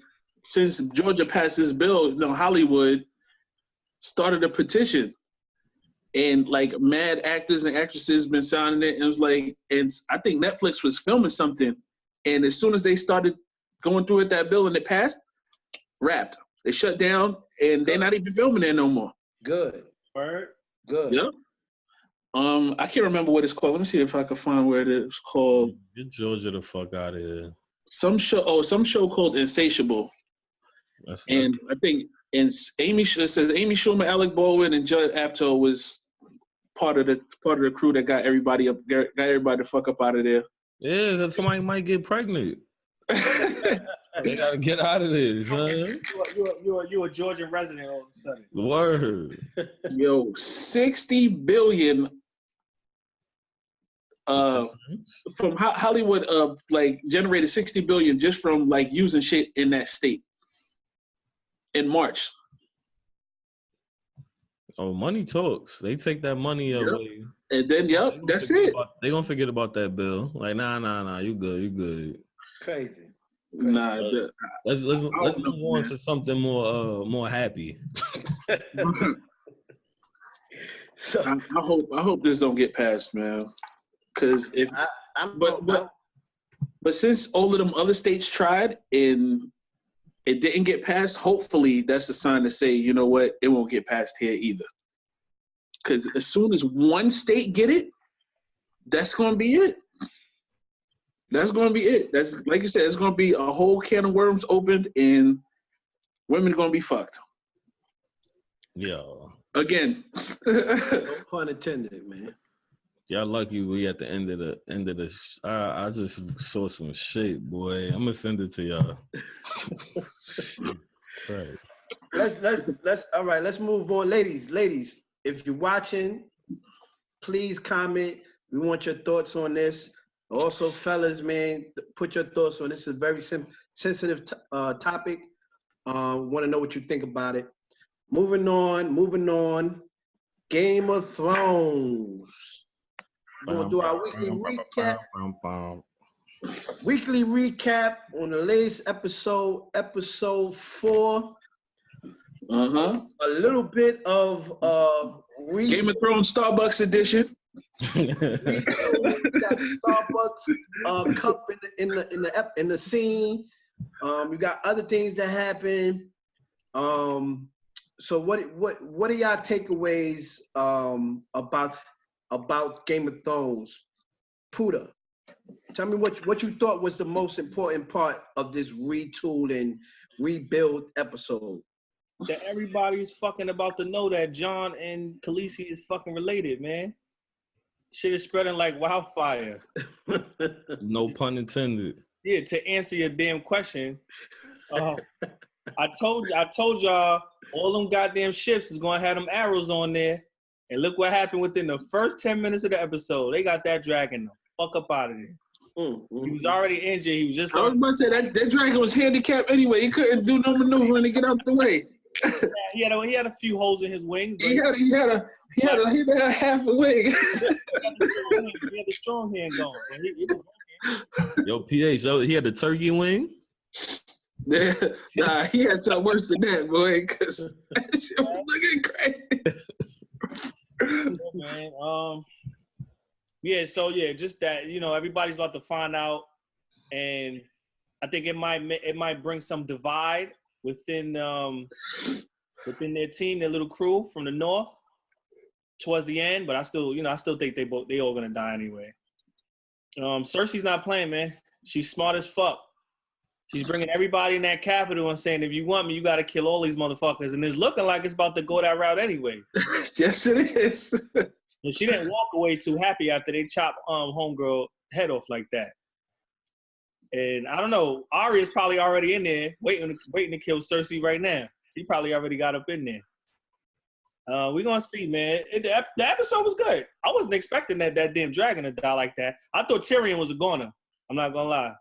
since Georgia passed this bill, Hollywood started a petition, and like mad actors and actresses been signing it. And it was like, and I think Netflix was filming something, and as soon as they started going through with that bill and it passed, wrapped. They shut down, and they're not even filming there no more. Good. Word. Good. Yeah. I can't remember what it's called. Let me see if I can find where it is called. Get Georgia the fuck out of here. Some show called Insatiable. And I think it says Amy Schumer, Alec Baldwin, and Judd Apatow was part of the crew that got everybody the fuck up out of there. Yeah, because somebody might get pregnant. They gotta get out of this, huh? You're a Georgian resident all of a sudden. Word. Yo, $60 billion from Hollywood like generated $60 billion just from like using shit in that state in March. Oh, money talks. They take that money away. And then that's it. They gonna forget about that bill. Like, nah, you good. Crazy. Nah, let's move on to something more happy. So I hope this don't get passed, man. Because if but since all of them other states tried and it didn't get passed, hopefully that's a sign to say, you know what, it won't get passed here either. Because as soon as one state get it, that's gonna be it. That's going to be it. That's like you said. It's going to be a whole can of worms opened, and women going to be fucked. Yeah. Again. no pun intended, man. Y'all lucky we at the end of the I just saw some shit, boy. I'm gonna send it to y'all. Right. Let's all right. Let's move on, ladies. If you're watching, please comment. We want your thoughts on this. Also, fellas, man, put your thoughts on this. Is a very sensitive topic. Want to know what you think about it. Moving on. Game of Thrones. We're going to do our weekly recap. Weekly recap on the latest episode 4. A little bit of Game of Thrones Starbucks edition. Starbucks cup in the scene. You got other things that happen. So what are y'all takeaways about Game of Thrones? Puda, tell me what you thought was the most important part of this retool and rebuild episode. That everybody's fucking about to know that Jon and Khaleesi is fucking related, man. Shit is spreading like wildfire. No pun intended. Yeah, to answer your damn question, I told y'all all them goddamn ships is gonna have them arrows on there, And look what happened within the first 10 minutes of the episode. They got that dragon the fuck up out of there. He was already injured. He was just. I was about to say that dragon was handicapped anyway. He couldn't do no maneuvering to get out the way. He had a few holes in his wings. But He had a half a wing. he had the strong hand going. And he was working. Yo, PH, he had the turkey wing? Nah, he had something worse than that, boy, because that shit was looking crazy. Yeah, man. Just that, everybody's about to find out, and I think it might bring some divide within their team, their little crew from the north towards the end. But I still think they all gonna die anyway. Cersei's not playing, man. She's smart as fuck. She's bringing everybody in that capital and saying, if you want me, you got to kill all these motherfuckers. And it's looking like it's about to go that route anyway. Yes, it is. And she didn't walk away too happy after they chopped homegirl head off like that. And I don't know, Arya's probably already in there waiting to kill Cersei right now. She probably already got up in there. We're going to see, man. The episode was good. I wasn't expecting that damn dragon to die like that. I thought Tyrion was a goner. I'm not going to lie.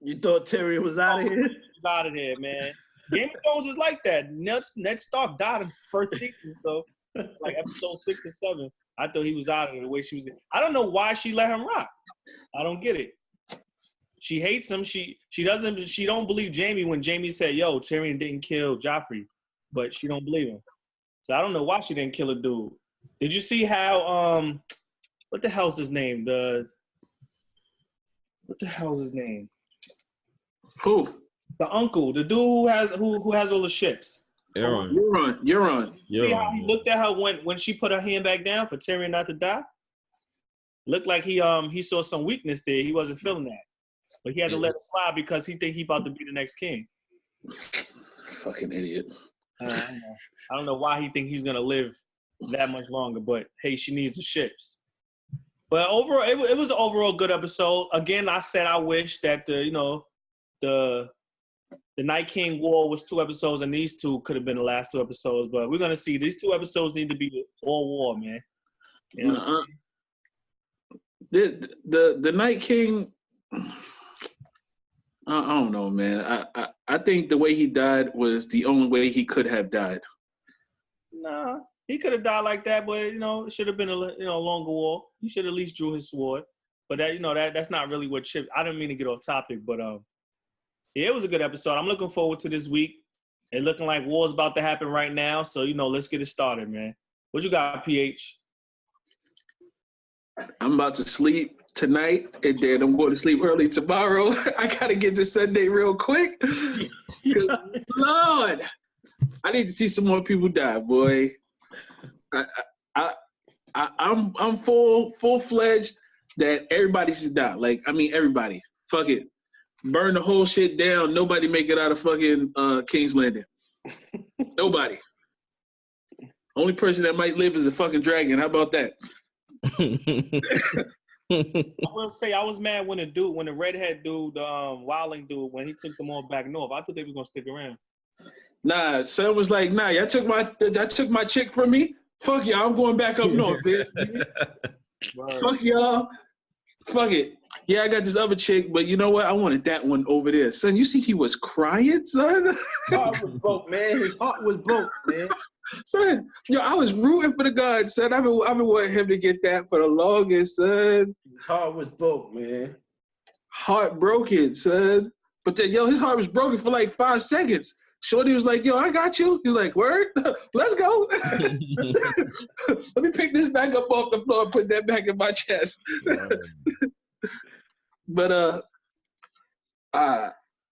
You thought Tyrion was out of here? He was out of here, man. Game of Thrones is like that. Ned Stark died in the first season, so like episode 6 or 7. I thought he was out of it the way she was. I don't know why she let him rock. I don't get it. She hates him. She don't believe Jaime when Jaime said, "Yo, Tyrion didn't kill Joffrey," but she don't believe him. So I don't know why she didn't kill a dude. Did you see how what the hell's his name? What the hell's his name? Who? The uncle, the dude who has all the ships. Euron. See how he looked at her when she put her hand back down for Tyrion not to die? Looked like he saw some weakness there. He wasn't feeling that. But he had to let it slide because he think he about to be the next king. Fucking idiot. I don't know why he think he's gonna live that much longer, but hey, she needs the ships. But overall, it was an overall good episode. Again, I said I wish that the Night King War was 2 episodes, and these 2 could have been the last 2 episodes. But we're gonna see. These 2 episodes need to be all war, man. You know what I'm saying? The Night King. I don't know, man. I think the way he died was the only way he could have died. Nah, he could have died like that, but it should have been a longer war. He should at least drew his sword. But that's not really what Chip. I didn't mean to get off topic, but yeah, it was a good episode. I'm looking forward to this week. It looking like war's about to happen right now, so let's get it started, man. What you got, PH? I'm about to sleep tonight, and then I'm going to sleep early tomorrow. I gotta get to Sunday real quick. Lord, I need to see some more people die, boy. I'm full-fledged that everybody should die. Like, I mean, everybody. Fuck it. Burn the whole shit down. Nobody make it out of fucking King's Landing. Nobody. Only person that might live is a fucking dragon. How about that? I will say I was mad when the redhead dude, Wildling dude, when he took them all back north. I thought they were gonna stick around. Nah, son was like, nah, y'all took my chick from me. Fuck y'all, I'm going back up north, bitch. Fuck y'all. Fuck it. Yeah, I got this other chick, but you know what? I wanted that one over there. Son, you see he was crying, son? His heart was broke, man. His heart was broke, man. Son, I was rooting for the God, son. I've been wanting him to get that for the longest, son. His heart was broke, man. Heartbroken, son. But then, his heart was broken for like 5 seconds. Shorty was like, I got you. He's like, word? Let's go. Let me pick this back up off the floor and put that back in my chest. But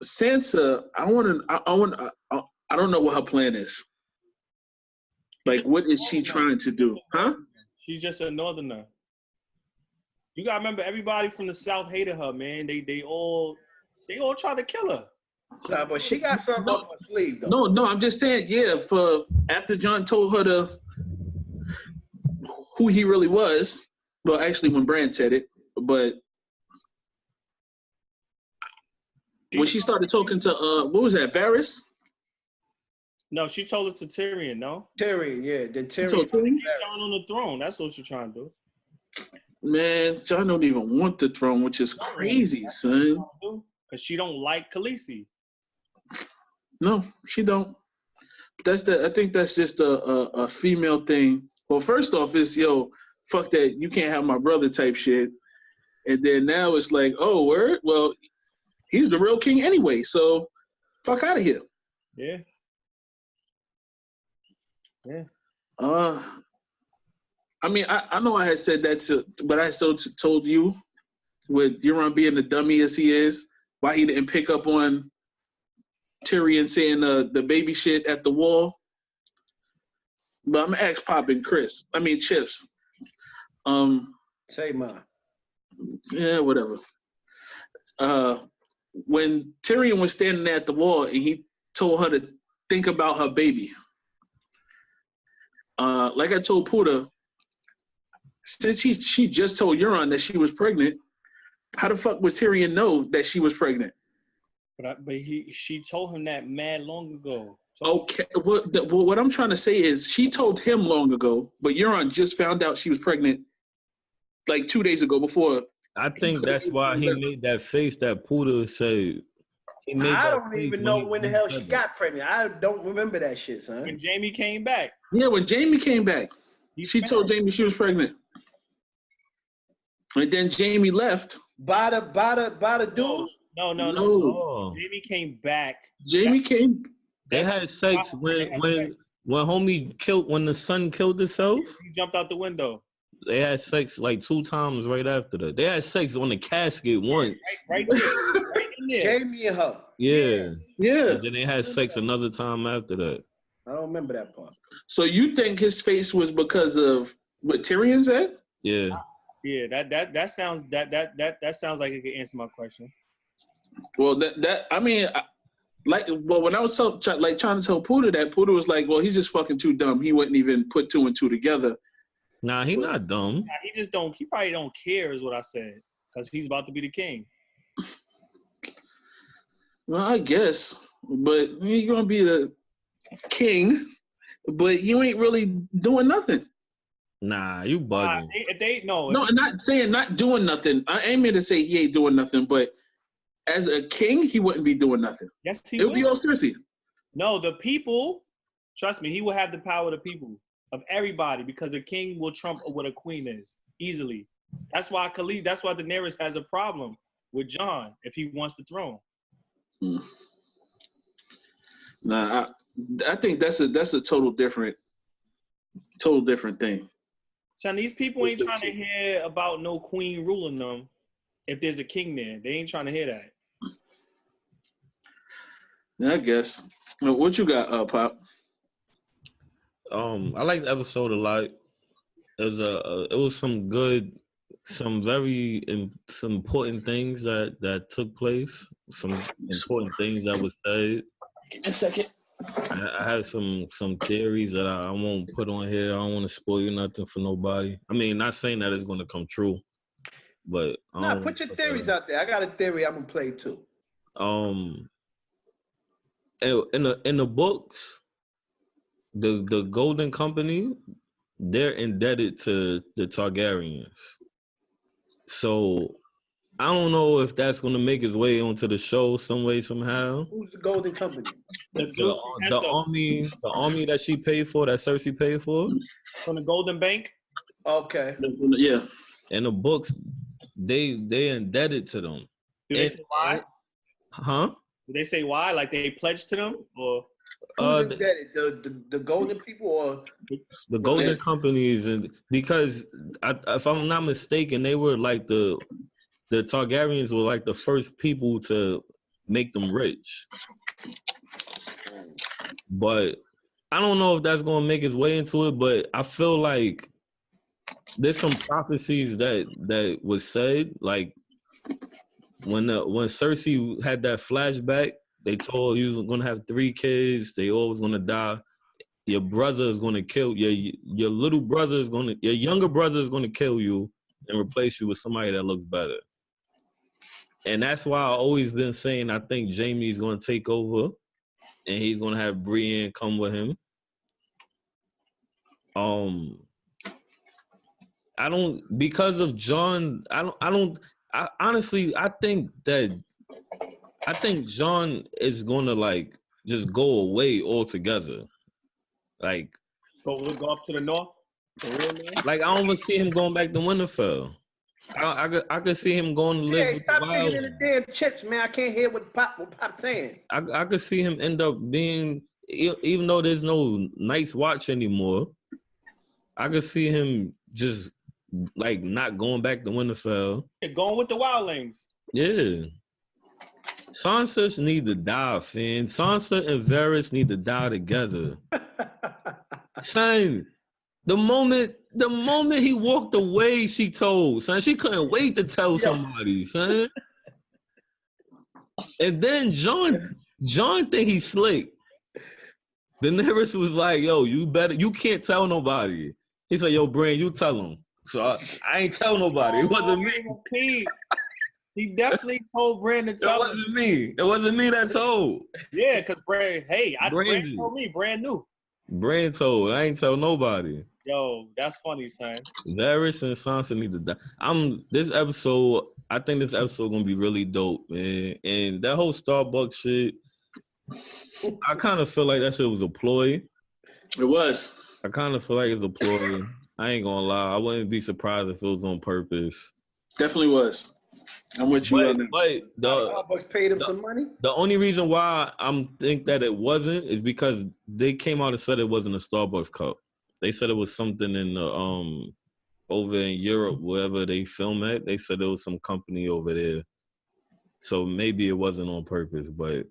Sansa, I don't know what her plan is. Like, what is she trying to do? Huh? She's just a northerner. You gotta remember, everybody from the south hated her, man. They all tried to kill her. Nah, but she got something up her sleeve, though. No, I'm just saying, for after Jon told her who he really was, well, actually when Bran said it, but when she started talking to, what was that, Varys? No, she told it to Tyrion, no? Tyrion, yeah. Then Tyrion. told Tyrion? Get John on the throne. That's what she's trying to do. Man, John don't even want the throne, which is crazy, son. Because she don't like Khaleesi. No, she don't. I think that's just a female thing. Well, first off, it's fuck that, you can't have my brother type shit. And then now it's like, oh, word? Well, he's the real king anyway, so fuck out of here. Yeah. Yeah. I mean, I know I had said that but I still told you, with Euron being the dummy as he is, why he didn't pick up on Tyrion saying the baby shit at the wall. But I'm gonna ask Chips. Say ma. Yeah, whatever. When Tyrion was standing there at the wall and he told her to think about her baby, like I told Puda, since she just told Euron that she was pregnant, how the fuck would Tyrion know that she was pregnant? But she told him that mad long ago. Okay, what I'm trying to say is she told him long ago, but Euron just found out she was pregnant like 2 days ago before. I think that's why he made that face that Puda said. I don't even know when the hell she got pregnant. I don't remember that shit, son. When Jamie came back. Yeah, when Jamie came back, she told Jamie she was pregnant. And then Jamie left. By the dude? No. Jamie came back. Jamie came. They had sex when homie killed, when the son killed himself. He jumped out the window. They had sex like 2 times right after that. They had sex on the casket once. Right there. Right in there. Jamie and her. Yeah. Yeah. And then they had sex another time after that. I don't remember that part. So you think his face was because of what Tyrion said? Yeah. Yeah, that sounds like it could answer my question. Well, when I was trying to tell Puda that, Puda was like, well, he's just fucking too dumb. He wouldn't even put 2 and 2 together. Nah, he not dumb. Nah, he probably don't care is what I said. Because he's about to be the king. Well, I guess. But you're going to be the king, but you ain't really doing nothing. Nah, you bugging. No, I'm not saying not doing nothing. I ain't mean to say he ain't doing nothing, but as a king, he wouldn't be doing nothing. Yes, he would. It would be all Cersei. No, the people, trust me, he will have the power of the people, of everybody, because the king will trump what a queen is, easily. That's why Daenerys has a problem with Jon if he wants the throne. Nah, I think that's a total different thing. Son, these people ain't trying to hear about no queen ruling them if there's a king there. They ain't trying to hear that. Yeah, I guess. What you got, Pop? I like the episode a lot. It was some very important things that took place. Some important things that was said. Give me a second. I have some theories that I won't put on here. I don't want to spoil nothing for nobody. I mean, not saying that it's going to come true, but put your theories out there. I got a theory I'm gonna play too. In the books, the Golden Company, they're indebted to the Targaryens. So I don't know if that's gonna make its way onto the show some way, somehow. Who's the Golden Company? The army that she paid for, that Cersei paid for. From the Golden Bank? Okay. Yeah. In the books, they indebted to them. Do they say why? Huh? Do they say why? Like they pledged to them? Or who's indebted? The Golden people or the Golden Companies? And because if I'm not mistaken, they were like the Targaryens were like the first people to make them rich. But I don't know if that's going to make its way into it, but I feel like there's some prophecies that was said, like when Cersei had that flashback, they told you going to have 3 kids, they all was going to die. Your brother is going to kill your little brother is going to, your younger brother is going to kill you and replace you with somebody that looks better. And that's why I always been saying I think Jamie's going to take over and he's gonna have Brienne come with him. I don't because of John. Honestly, I think John is gonna like just go away altogether. Like Go up to the north. Like I don't even see him going back to Winterfell. I could see him going to live Hey, with stop the thinking Wild. in the damn chips, man. I can't hear what Pop saying. I could see him end up being, even though there's no Night's Watch anymore, I could see him just like not going back to Winterfell. Yeah, going with the Wildlings. Yeah. Sansa need to die, Finn. Sansa and Varys need to die together. Son, the moment he walked away, she told, son, she couldn't wait to tell somebody, son. And then John think he's slick. Daenerys was like, yo, you can't tell nobody. He said, yo, Bran, you tell him. So I ain't tell nobody. It wasn't me. He definitely told Bran to tell him. It wasn't me that told. Yeah, because Bran told me. Bran knew. Bran told. I ain't tell nobody. Yo, that's funny, son. Varys and Sansa need to die. I think this episode gonna be really dope, man. And that whole Starbucks shit, I kind of feel like that shit was a ploy. It was. I kind of feel like it's a ploy. I ain't gonna lie. I wouldn't be surprised if it was on purpose. Definitely was. I'm with you on that. But Starbucks paid him some money. The only reason why I'm think that it wasn't is because they came out and said it wasn't a Starbucks cup. They said it was something in the over in Europe, wherever they film at. They said there was some company over there. So maybe it wasn't on purpose, but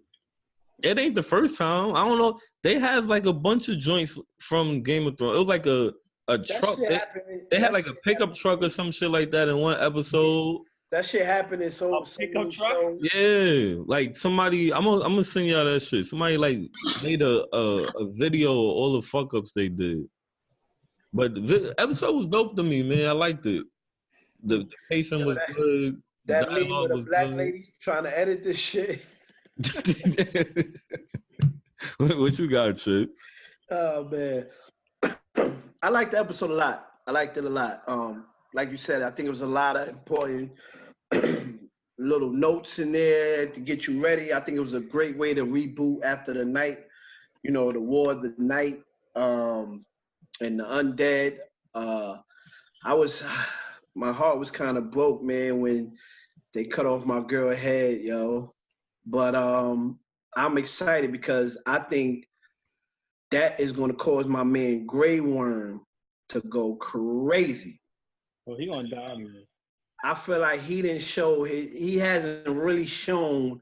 it ain't the first time. I don't know. They have like a bunch of joints from Game of Thrones. It was like a truck. They had like a pickup truck or some shit like that in one episode. That shit happened in so pickup truck. Yeah, like somebody. I'm gonna send y'all that shit. Somebody like made a video of all the fuck ups they did. But the episode was dope to me, man. I liked it. The pacing was good. That meme with a black lady trying to edit this shit. What you got, Chip? Oh man, I liked the episode a lot. I liked it a lot. Like you said, I think it was a lot of important little notes in there to get you ready. I think it was a great way to reboot after the night, the War of the Night, and the undead. My heart was kind of broke, man, when they cut off my girl head, yo. But I'm excited because I think that is going to cause my man Grey Worm to go crazy. Well, he gonna die anyway. I feel like he didn't show he hasn't really shown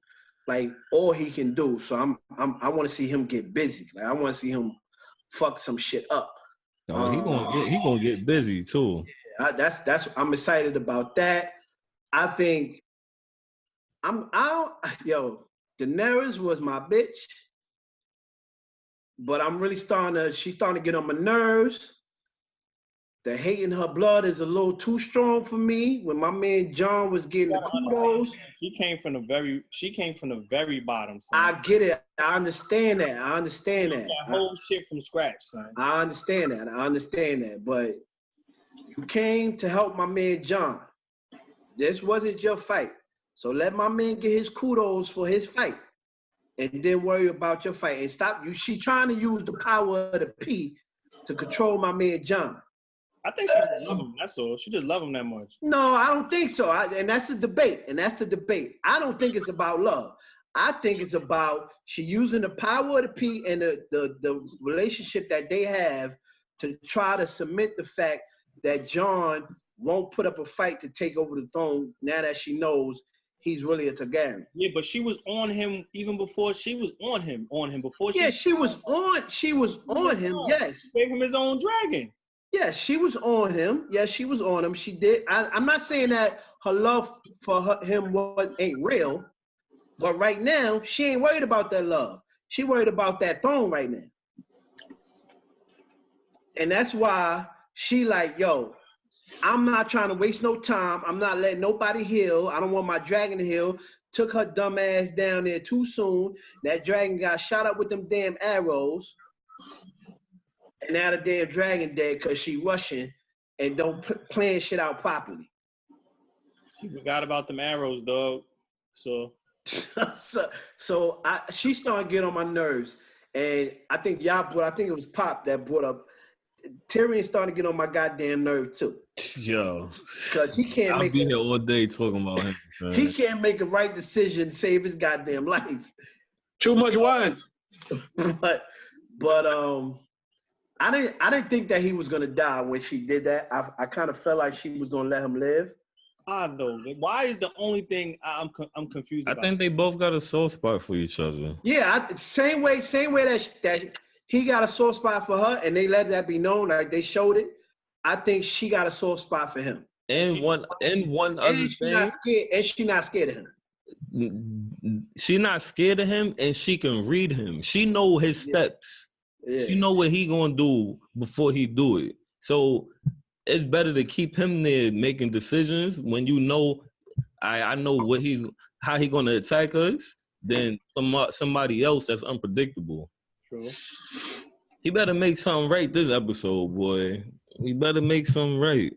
like all he can do. So I want to see him get busy. Like I want to see him fuck some shit up. No, he gonna get busy too. That's I'm excited about that. I think Daenerys was my bitch, but I'm really she's starting to get on my nerves. The hate in her blood is a little too strong for me. When my man John was getting the kudos, she came from the very bottom. Son. I get it. I understand that. That whole shit from scratch, son. I understand that. But you came to help my man John. This wasn't your fight. So let my man get his kudos for his fight, and then worry about your fight. And stop. She trying to use the power of the P to control my man John. I think she just love him. That's all. She just love him that much. No, I don't think so. And that's the debate. I don't think it's about love. I think it's about she using the power of the P and the relationship that they have to try to cement the fact that John won't put up a fight to take over the throne now that she knows he's really a Targaryen. Yeah, but she was on him even before she was on him before she. Yeah, she was on him. Yes, she gave him his own dragon. Yes, she was on him. Yes, she was on him. She did. I'm not saying that her love for him ain't real, but right now she ain't worried about that love. She worried about that throne right now, and that's why she like, yo, I'm not trying to waste no time. I'm not letting nobody heal. I don't want my dragon to heal took her dumb ass down there too soon. That dragon got shot up with them damn arrows. And now the damn dragon dead because she rushing and don't plan shit out properly. She forgot about them arrows, dog. So she started getting on my nerves. And I think it was Pop that brought up Tyrion starting to get on my goddamn nerve too. Yo. Because he can't I'll be here all day talking about him. Man. He can't make a right decision, save his goddamn life. Too much wine. But I didn't think that he was gonna die when she did that. I kind of felt like she was gonna let him live. Though, why is the only thing I'm confused about? I think they both got a soft spot for each other. Yeah, same way that he got a soft spot for her, and they let that be known, like they showed it. I think she got a soft spot for him. And one other thing, she's not scared of him. She not scared of him, and she can read him. She know his steps. Yeah. She know what he gonna do before he do it. So it's better to keep him there making decisions when you know I know how he gonna attack us than somebody else that's unpredictable. True. He better make something right this episode, boy. He better make something right.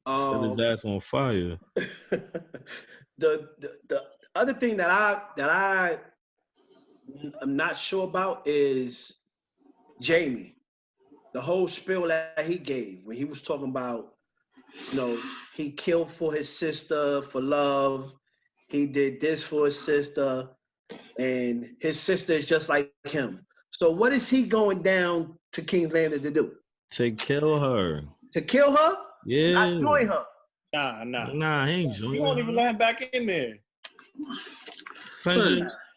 Set his ass on fire. The other thing that I am not sure about is Jamie. The whole spiel that he gave when he was talking about, he killed for his sister for love. He did this for his sister, and his sister is just like him. So what is he going down to King's Landing to do? To kill her. To kill her? Yeah. Not join her. Nah, he ain't joining. She won't even let him back in there.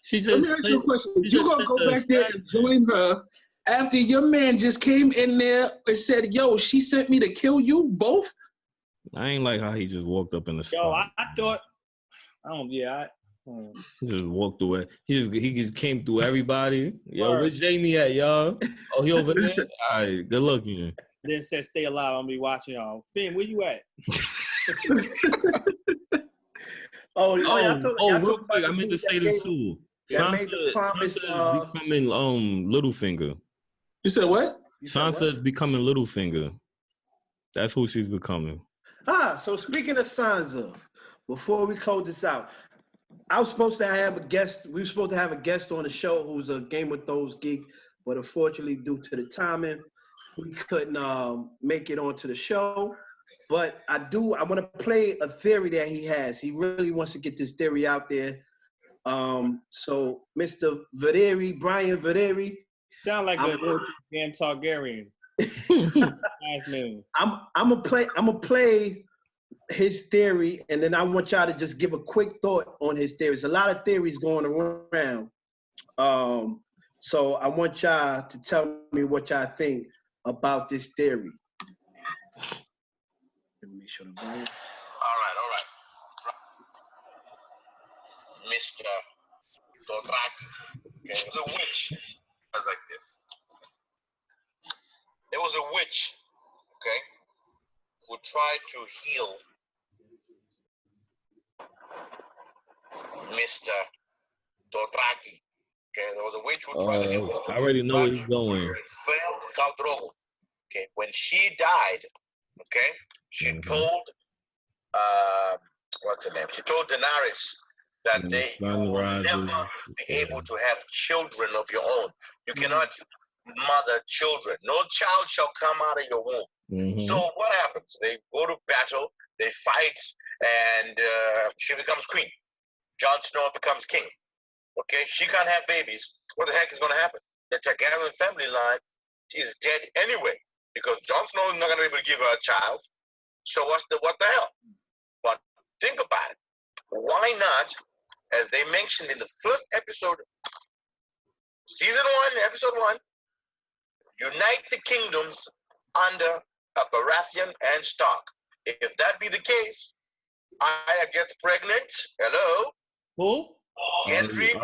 She just. Let me ask you a question. You gonna go back there and join her after your man just came in there and said, "Yo, she sent me to kill you both"? I ain't like how he just walked up in the spot. Yo, I thought. He just walked away. He just came through everybody. Yo, where Jamie at, y'all? Oh, he over there? All right, good looking. Then said, "Stay alive. I'm gonna be watching y'all." Finn, where you at? Real quick, I meant to say this too. Sansa is becoming Littlefinger. You said what? Sansa is becoming Littlefinger. That's who she's becoming. So speaking of Sansa, before we close this out, I was supposed to have a guest. We were supposed to have a guest on the show who's a Game of Thrones geek, but unfortunately, due to the timing, we couldn't make it onto the show. But I want to play a theory that he has. He really wants to get this theory out there. So Mr. Brian Vaderi. Sound like a damn Targaryen. Nice name. I'm gonna play his theory, and then I want y'all to just give a quick thought on his theories. A lot of theories going around. So I want y'all to tell me what y'all think about this theory. Let me make sure the volume. All right. Mr. Dothraki. Okay, it was a witch. It was like this. There was a witch, okay, who tried to heal Mr. Dothraki. Okay, there was a witch who tried to heal Mr. I already know where he's going. It failed Khal Drogo. Okay, when she died, okay, she told what's her name? She told Daenerys that you will never be able to have children of your own. You cannot mother children. No child shall come out of your womb. So what happens? They go to battle, they fight, and she becomes queen. Jon Snow becomes king. Okay, she can't have babies. What the heck is going to happen? The Targaryen family line is dead anyway, because Jon Snow is not going to be able to give her a child. So what the hell? But think about it. Why not, as they mentioned in the first episode, season 1, episode 1, unite the kingdoms under a Baratheon and Stark. If that be the case, Arya gets pregnant. Hello? Who? Gendry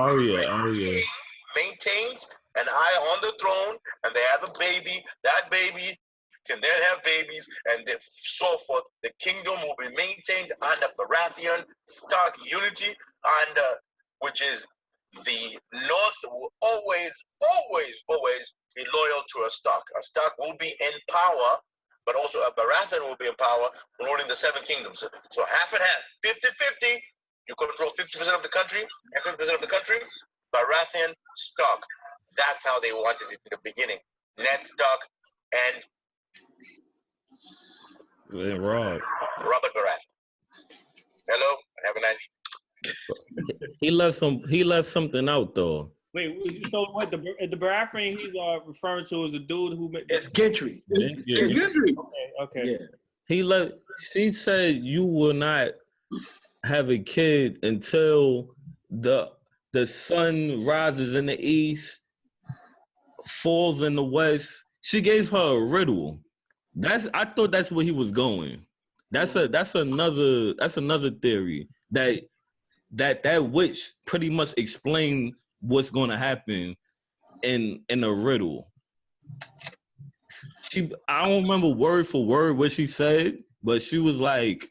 maintains an eye on the throne, and they have a baby. That baby can then have babies, and then so forth. The kingdom will be maintained under Baratheon Stark unity, and which is the North will always be loyal to a Stark. A Stark will be in power, but also a Baratheon will be in power, ruling the 7 kingdoms. So half and half, 50-50. You control 50% of the country, and 50% of the country. Baratheon Stark. That's how they wanted it in the beginning. Ned Stark and Rob. Robert Baratheon. Hello, have a nice evening. He left something out though. Wait, so what? The Baratheon he's referring to is the dude who made. It's Gendry. It's Gendry. Okay. Yeah. She said you will not have a kid until the sun rises in the east, falls in the west. She gave her a riddle. I thought that's where he was going. That's another theory that witch pretty much explained what's gonna happen in a riddle. I don't remember word for word what she said, but she was like,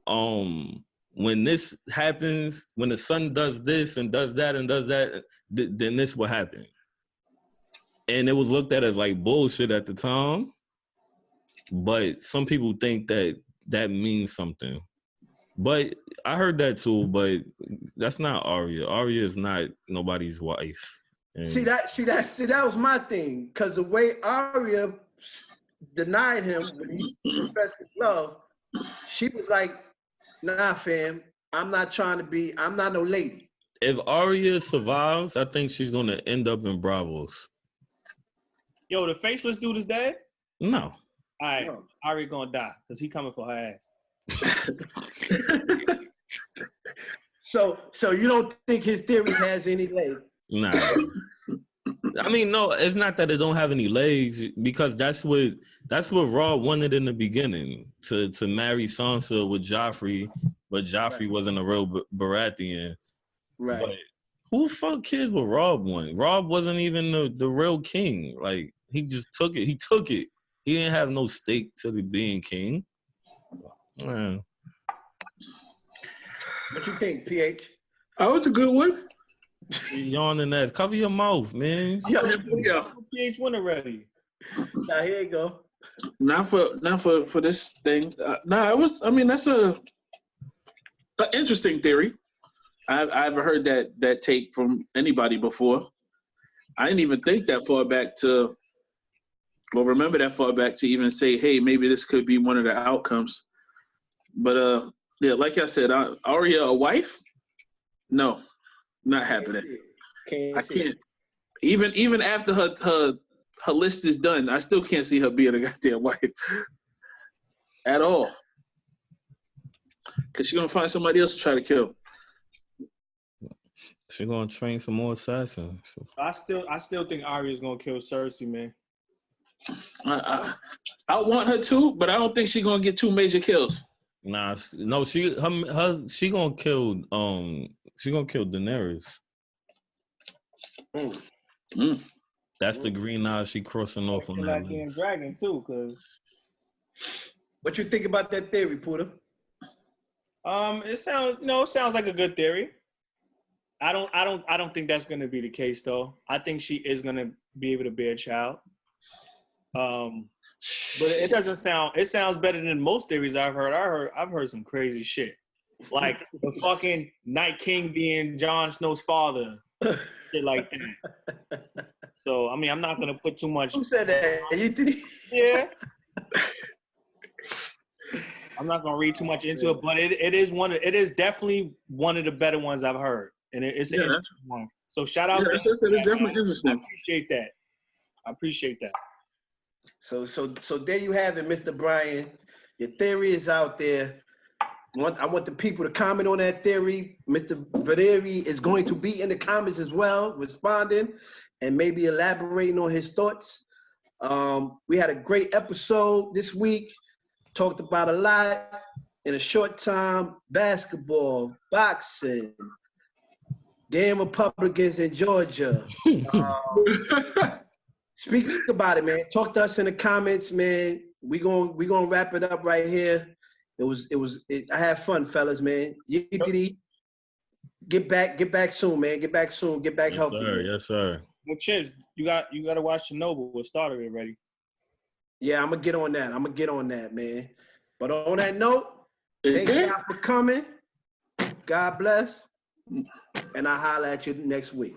when this happens, when the sun does this and does that and does that, then this will happen. And it was looked at as like bullshit at the time. But some people think that means something. But I heard that too, but that's not Arya. Arya is not nobody's wife. And See that was my thing. Because the way Arya denied him when he expressed his love, she was like, nah, fam, I'm not no lady. If Arya survives, I think she's gonna end up in Bravos. Yo, the faceless dude is dead? No. All right, Arya gonna die because he coming for her ass. So you don't think his theory has any legs? Nah. I mean, no, it's not that it don't have any legs, because that's what Rob wanted in the beginning, to marry Sansa with Joffrey, but Joffrey wasn't a real Baratheon. Right. But who fuck kids with Rob want? Rob wasn't even the real king. Like, he just took it. He took it. He didn't have no stake to being king. Man. What you think, PH? Oh, it's a good one. Yawning ass. Cover your mouth, man. Yeah. PH win already. Now here you go. Not for this thing. That's an interesting theory. I haven't heard that take from anybody before. I didn't even think that far back to even say, hey, maybe this could be one of the outcomes. But yeah, like I said, Arya a wife? No, not happening. I can't. Even after her list is done, I still can't see her being a goddamn wife at all. Cause she's gonna find somebody else to try to kill. She's gonna train some more assassins. I still think Arya's gonna kill Cersei, man. I want her to, but I don't think she's gonna get 2 major kills. Nah, no, she gonna kill Daenerys. That's the green eye she crossing off on that list. Dragon too, cause. What you think about that theory, Puda? It sounds like a good theory. I don't think that's gonna be the case though. I think she is gonna be able to bear a child. But it doesn't sound. It sounds better than most theories I've heard. I've heard some crazy shit, like the fucking Night King being Jon Snow's father, shit like that. So I mean, I'm not gonna put too much. Who said that? You did? Yeah. I'm not gonna read too much into it, but it is definitely one of the better ones I've heard, and it's an interesting one. So shout out. Yeah, it's definitely interesting. I appreciate that. So there you have it, Mr. Brian. Your theory is out there. I want the people to comment on that theory. Mr. Vaderi is going to be in the comments as well, responding and maybe elaborating on his thoughts. We had a great episode this week. Talked about a lot in a short time: basketball, boxing, damn Republicans in Georgia, Speak about it, man. Talk to us in the comments, man. We gonna wrap it up right here. I had fun, fellas, man. Yiggity. Get back soon, man. Get back soon. Get back healthy. Sir, yes, sir. Well, Chips, you got to watch Chernobyl. It started already. Yeah, I'm gonna get on that, man. But on that note, thanks God for coming. God bless. And I'll holler at you next week.